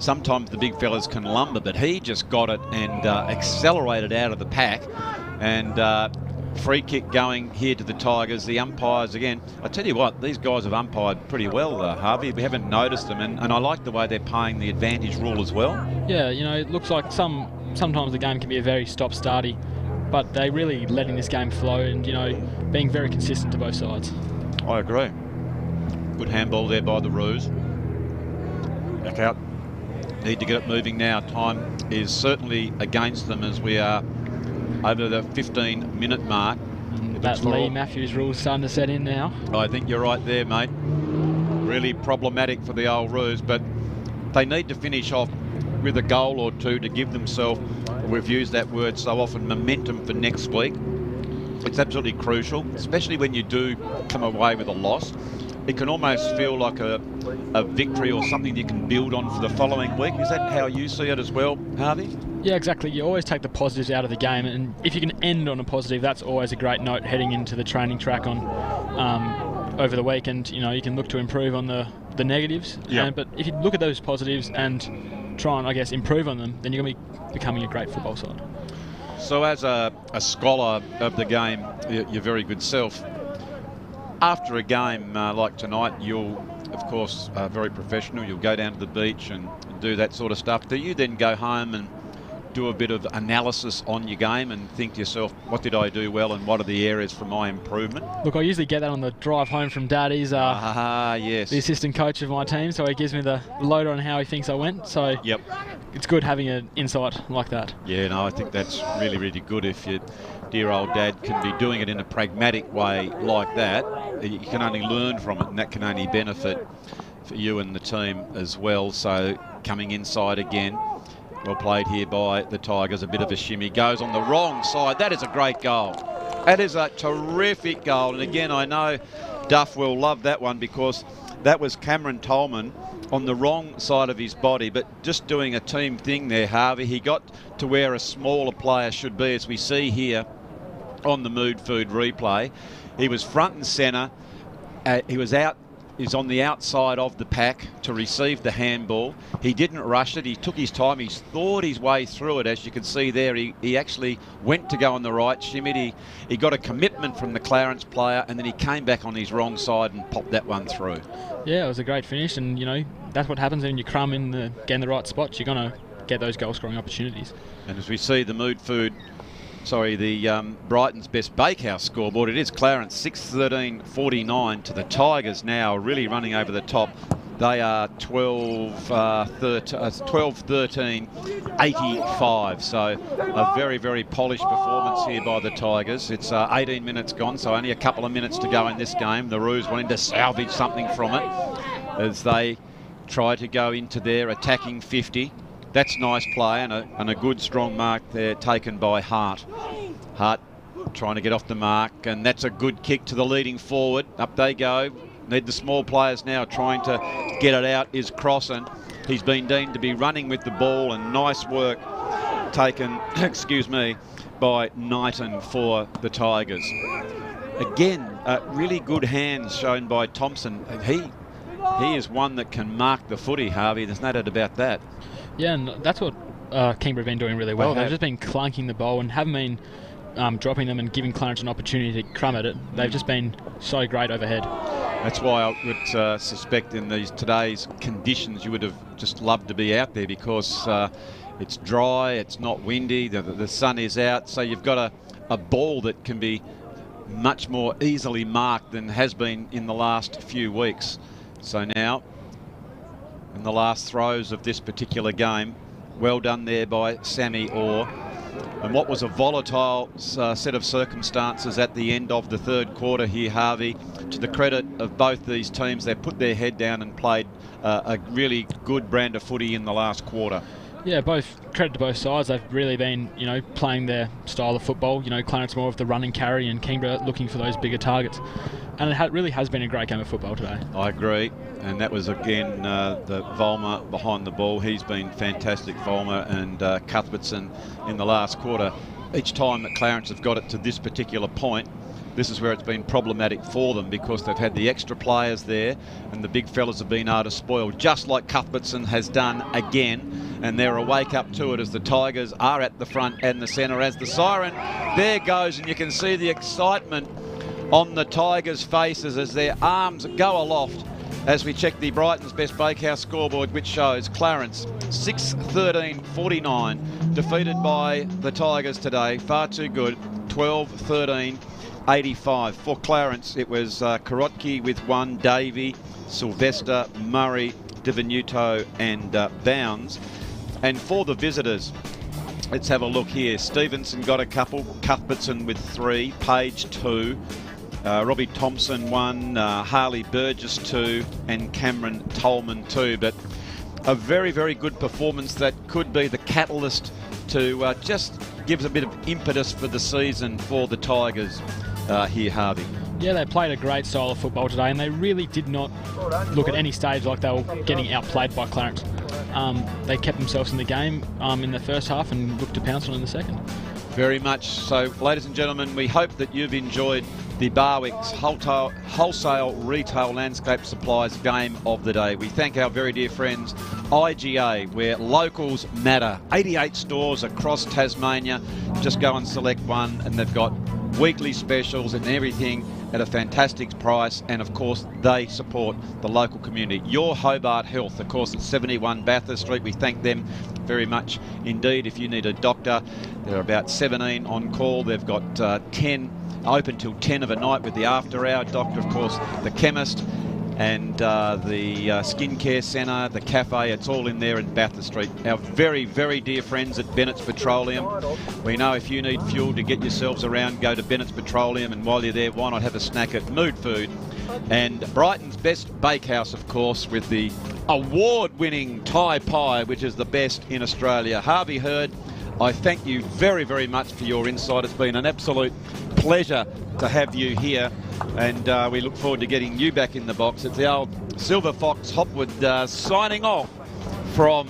sometimes the big fellas can lumber, but he just got it and accelerated out of the pack. And free kick going here to the Tigers. The umpires again. I tell you what, these guys have umpired pretty well, Harvey. We haven't noticed them, and I like the way they're paying the advantage rule as well. Yeah, you know, it looks like sometimes the game can be a very stop-starty, but they're really letting this game flow and, you know, being very consistent to both sides. I agree. Good handball there by the Roos. Back out. Need to get it moving now. Time is certainly against them as we are over the 15-minute mark. That Lee Matthews rule starting to set in now. I think you're right there, mate. Really problematic for the old Roos, but they need to finish off with a goal or two to give themselves, we've used that word so often, momentum for next week. It's absolutely crucial, especially when you do come away with a loss. It can almost feel like a victory or something you can build on for the following week. Is that how you see it as well, Harvey? Yeah, exactly. You always take the positives out of the game, and if you can end on a positive, that's always a great note heading into the training track on over the week. And you know, you can look to improve on the negatives. Yeah. But if you look at those positives and try and, I guess, improve on them, then you're going to be becoming a great football side. So as a scholar of the game, your very good self, after a game like tonight, you'll, of course, very professional. You'll go down to the beach and do that sort of stuff. Do you then go home and do a bit of analysis on your game and think to yourself, what did I do well and what are the areas for my improvement? Look, I usually get that on the drive home from Dad. He's yes, the assistant coach of my team, so he gives me the loader on how he thinks I went. So yep, it's good having an insight like that. Yeah, no, I think that's really, really good. If your dear old dad can be doing it in a pragmatic way like that, you can only learn from it, and that can only benefit for you and the team as well. So coming inside again. Well played here by the Tigers. A bit of a shimmy. Goes on the wrong side. That is a great goal. That is a terrific goal. And again, I know Duff will love that one because that was Cameron Tolman on the wrong side of his body, but just doing a team thing there, Harvey. He got to where a smaller player should be, as we see here on the Midfield replay. He was front and centre. He was on the outside of the pack to receive the handball. He didn't rush it. He took his time. He thought his way through it. As you can see there, he actually went to go on the right, shimmied. He got a commitment from the Clarence player, and then he came back on his wrong side and popped that one through. Yeah, it was a great finish, and you know that's what happens when you crumb in the right spots. You're going to get those goal scoring opportunities. And as we see the Brighton's best bakehouse scoreboard, it is Clarence 6-13-49 to the Tigers now, really running over the top. They are 12-13-85. So a very, very polished performance here by the Tigers. It's 18 minutes gone, so only a couple of minutes to go in this game. The Roos wanting to salvage something from it as they try to go into their attacking 50. That's nice play and a good strong mark there taken by Hart. Hart trying to get off the mark, and that's a good kick to the leading forward. Up they go. Need the small players now trying to get it out is Crossan. He's been deemed to be running with the ball, and nice work taken, by Knighton for the Tigers. Again, really good hands shown by Thompson. He is one that can mark the footy, Harvey. There's no doubt about that. Yeah, and that's what Kingborough have been doing really well. They've just been clunking the ball and haven't been dropping them and giving Clarence an opportunity to crumb at it. They've just been so great overhead. That's why I would suspect in today's conditions you would have just loved to be out there, because it's dry, it's not windy, the sun is out, so you've got a ball that can be much more easily marked than has been in the last few weeks. So now, in the last throws of this particular game, well done there by Sammy Orr. And what was a volatile set of circumstances at the end of the third quarter here, Harvey, to the credit of both these teams, they put their head down and played a really good brand of footy in the last quarter. Yeah, credit to both sides. They've really been, playing their style of football. Clarence more of the run and carry, and Kingborough looking for those bigger targets. And it really has been a great game of football today. I agree. And that was, again, the Vollmer behind the ball. He's been fantastic, Vollmer, and Cuthbertson in the last quarter. Each time that Clarence have got it to this particular point, this is where it's been problematic for them, because they've had the extra players there and the big fellas have been able to spoil, just like Cuthbertson has done again. And they're a wake up to it as the Tigers are at the front and the centre. As the siren there goes, and you can see the excitement on the Tigers' faces as their arms go aloft as we check the Brighton's Best Bakehouse scoreboard, which shows Clarence 6-13-49 defeated by the Tigers today. Far too good. 12-13-85. For Clarence, it was Karotki with one, Davey, Sylvester, Murray, Divenuto and Bounds. And for the visitors, let's have a look here. Stevenson got a couple, Cuthbertson with 3, Page 2, Robbie Thompson 1, Harley Burgess 2 and Cameron Tolman 2. But a very, very good performance that could be the catalyst to just give a bit of impetus for the season for the Tigers here, Harvey. Yeah, they played a great style of football today, and they really did not look at any stage like they were getting outplayed by Clarence. They kept themselves in the game in the first half and looked to pounce on in the second. Very much so. Ladies and gentlemen, we hope that you've enjoyed the Barwick's Wholesale Retail Landscape Supplies Game of the Day. We thank our very dear friends IGA, where locals matter. 88 stores across Tasmania. Just go and select one, and they've got weekly specials and everything at a fantastic price, and of course they support the local community. Your Hobart Health, of course, at 71 Bathurst Street. We thank them very much indeed. If you need a doctor, there are about 17 on call. They've got 10 open till 10 of a night with the after-hour doctor, of course, the chemist, and the skincare centre, the cafe. It's all in there in Bathurst Street. Our very, very dear friends at Bennett's Petroleum. We know if you need fuel to get yourselves around, go to Bennett's Petroleum, and while you're there, why not have a snack at Mood Food? And Brighton's best bakehouse, of course, with the award-winning Thai pie, which is the best in Australia. Harvey Hurd, I thank you very, very much for your insight. It's been an absolute pleasure to have you here, and we look forward to getting you back in the box. It's the old Silver Fox Hopwood signing off from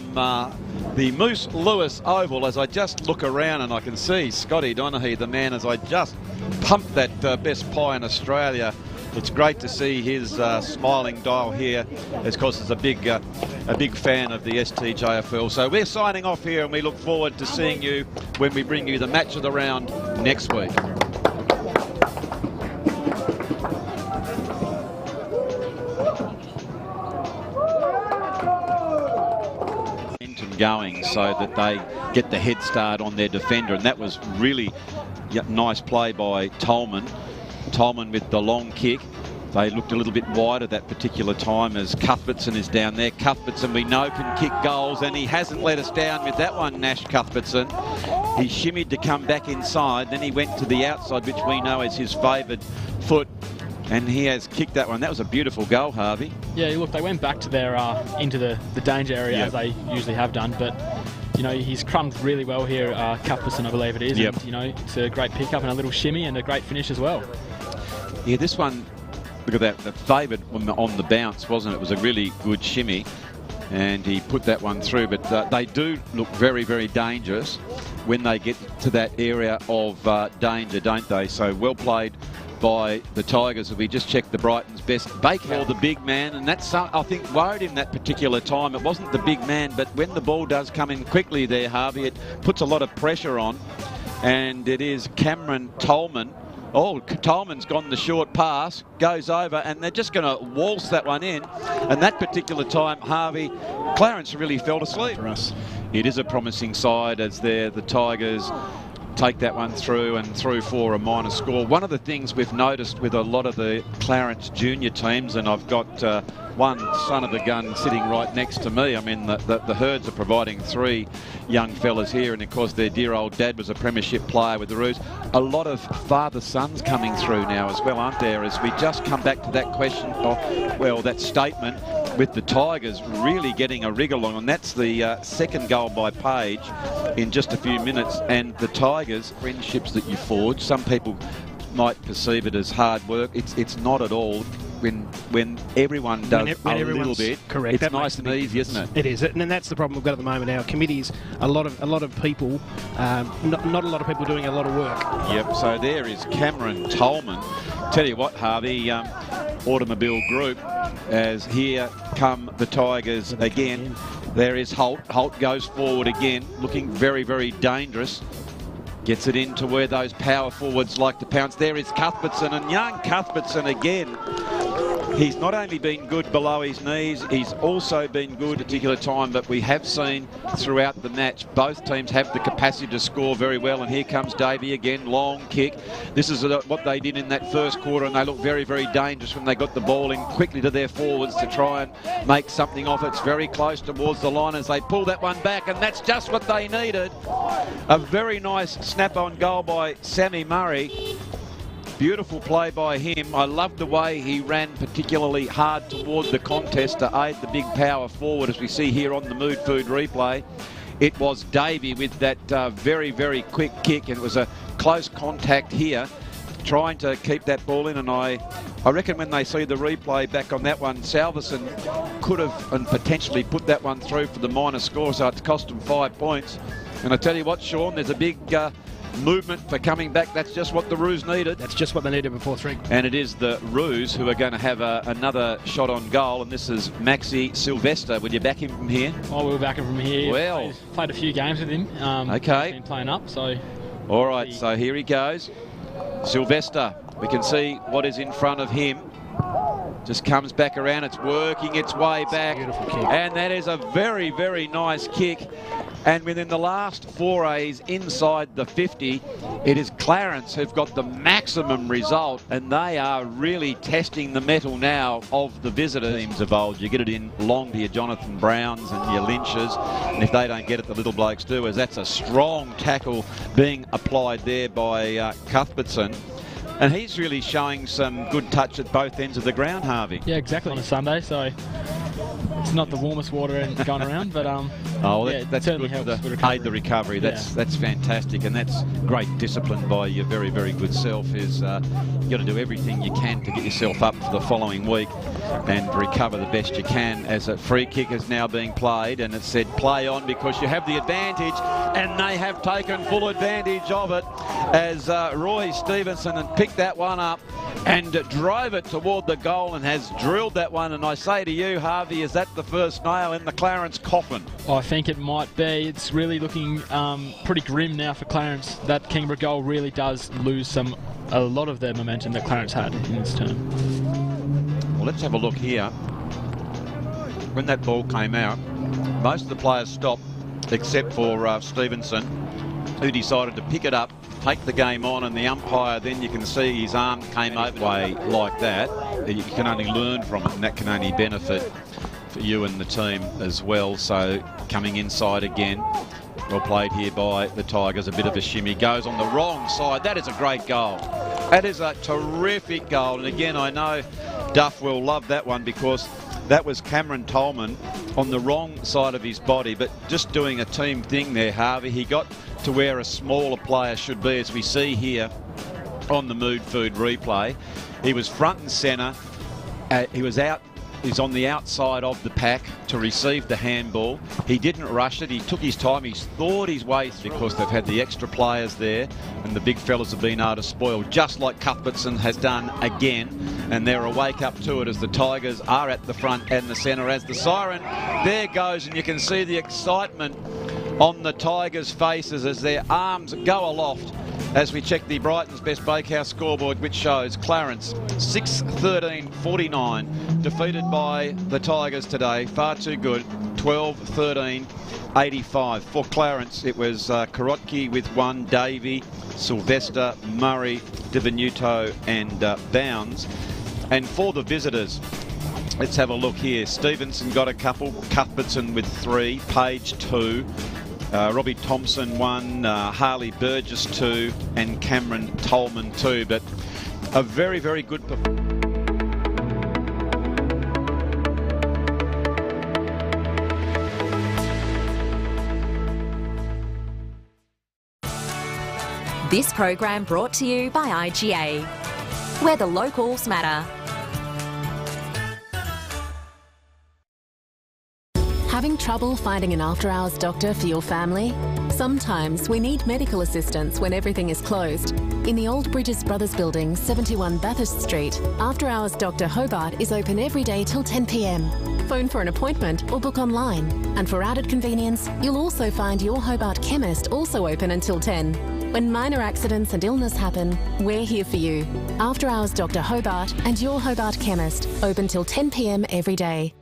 the Moose Lewis Oval as I just look around and I can see Scotty Donaghy, the man, as I just pumped that best pie in Australia. It's great to see his smiling dial here. Of course, he's a big fan of the STJFL. So we're signing off here, and we look forward to seeing you when we bring you the match of the round next week. Going so that they get the head start on their defender, and that was really nice play by Tolman. Tolman with the long kick. They looked a little bit wide at that particular time as Cuthbertson is down there. Cuthbertson, we know, can kick goals, and he hasn't let us down with that one, Nash Cuthbertson. He shimmied to come back inside, then he went to the outside, which we know is his favoured foot, and he has kicked that one. That was a beautiful goal, Harvey. Yeah, look, they went back to their into the danger area, as they usually have done, but you know, he's crumbed really well here, Cuthbertson, I believe it is. Yep. And, you know, it's a great pickup and a little shimmy and a great finish as well. Yeah, this one, look at that, the favoured on the bounce, wasn't it? It was a really good shimmy, and he put that one through. But they do look very, very dangerous when they get to that area of danger, don't they? So well played by the Tigers. If we just checked the Brighton's best bakehouse, the big man, and that's, I think, worried him that particular time. It wasn't the big man, but when the ball does come in quickly there, Harvey, it puts a lot of pressure on, and it is Cameron Tolman. Oh, Tolman's gone the short pass, goes over, and they're just going to waltz that one in. And that particular time, Harvey, Clarence really fell asleep. For us, it is a promising side as the Tigers take that one through and through for a minor score. One of the things we've noticed with a lot of the Clarence junior teams, and I've got one son of a gun sitting right next to me. I mean, the Hurds are providing 3 young fellas here, and of course their dear old dad was a premiership player with the Roos. A lot of father-sons coming through now as well, aren't there? As we just come back to that question, well, that statement with the Tigers really getting a wriggle on, and that's the second goal by Page in just a few minutes. And the Tigers, friendships that you forge, some people might perceive it as hard work. It's not at all. When everyone does a little bit, correct, it's nice and easy, isn't it? It is, and that's the problem we've got at the moment. Our committees, a lot of people, not a lot of people doing a lot of work. Yep. So there is Cameron Tolman. Tell you what, Harvey, Automobile Group, as here come the Tigers again. There is Holt. Holt goes forward again, looking very, very dangerous. Gets it into where those power forwards like to pounce. There is Cuthbertson, and young Cuthbertson again. He's not only been good below his knees, he's also been good at a particular time, but we have seen throughout the match both teams have the capacity to score very well. And here comes Davey again, long kick. This is what they did in that first quarter, and they look very, very dangerous when they got the ball in quickly to their forwards to try and make something of it. It's very close towards the line as they pull that one back, and that's just what they needed. A very nice snap-on goal by Sammy Murray. Beautiful play by him. I love the way he ran particularly hard toward the contest to aid the big power forward, as we see here on the Mood Food replay. It was Davey with that very, very quick kick, and it was a close contact here, trying to keep that ball in. And I reckon when they see the replay back on that one, Salverson could have and potentially put that one through for the minor score, so it's cost them 5 points. And I tell you what, Sean, there's a big movement for coming back. That's just what the Roos needed. That's just what they needed before 3. And it is the Roos who are going to have another shot on goal, and this is Maxi Sylvester. Will you back him from here? Oh, we'll back him from here. Well, played a few games with him. Okay. He's been playing up, so. All right, so here he goes. Sylvester, we can see what is in front of him. Just comes back around. It's working its way back. Beautiful kick. And that is a very, very nice kick. And within the last forays inside the 50, it is Clarence who've got the maximum result, and they are really testing the mettle now of the visitor teams of old. You get it in long to your Jonathan Browns and your Lynches, and if they don't get it, the little blokes do, as that's a strong tackle being applied there by Cuthbertson. And he's really showing some good touch at both ends of the ground, Harvey. Yeah, exactly, on a Sunday, so it's not the warmest water going around, but that's good to aid the recovery. That's fantastic, and that's great discipline by your very, very good self. Is you've got to do everything you can to get yourself up for the following week and recover the best you can. As a free kick is now being played, and it said play on because you have the advantage, and they have taken full advantage of it as Roy Stevenson and picked that one up and drove it toward the goal and has drilled that one. And I say to you, Harvey, is that the first nail in the Clarence coffin? I think it might be. It's really looking pretty grim now for Clarence. That Kingborough goal really does lose a lot of their momentum that Clarence had in this term. Well, let's have a look here. When that ball came out, most of the players stopped except for Stevenson, who decided to pick it up, take the game on, and the umpire, then you can see his arm came over way like that. You can only learn from it, and that can only benefit for you and the team as well. So coming inside again, well played here by the Tigers. A bit of a shimmy, goes on the wrong side. That is a great goal. That is a terrific goal, and again, I know Duff will love that one because that was Cameron Tolman on the wrong side of his body, but just doing a team thing there, Harvey. He got to where a smaller player should be, as we see here on the Midfield replay. He was front and centre. He's on the outside of the pack to receive the handball. He didn't rush it. He took his time. He's thought his way through because they've had the extra players there, and the big fellas have been able to spoil, just like Cuthbertson has done again. And they're awake up to it as the Tigers are at the front and the centre. As the siren there goes, and you can see the excitement on the Tigers' faces as their arms go aloft as we check the Brighton's Best Bakehouse scoreboard, which shows Clarence 6-13-49, defeated by the Tigers today. Far too good. 12-13-85. For Clarence, it was Karotki with 1, Davey, Sylvester, Murray, Divenuto and Bounds. And for the visitors, let's have a look here. Stevenson got a couple, Cuthbertson with 3, Page 2, Robbie Thompson 1, Harley Burgess 2, and Cameron Tolman 2. But a very, very good performance. This program brought to you by IGA, where the locals matter. Having trouble finding an after-hours doctor for your family? Sometimes we need medical assistance when everything is closed. In the Old Bridges Brothers Building, 71 Bathurst Street, after-hours Dr. Hobart is open every day till 10 p.m. Phone for an appointment or book online. And for added convenience, you'll also find your Hobart chemist also open until 10. When minor accidents and illness happen, we're here for you. After Hours Dr. Hobart and your Hobart chemist, open till 10 p.m. every day.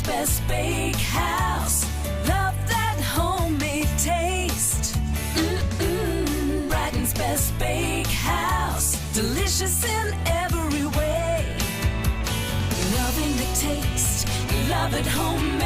Best Bakehouse, love that homemade taste. Brighton's Best Bakehouse, delicious in every way. Loving the taste, love it homemade.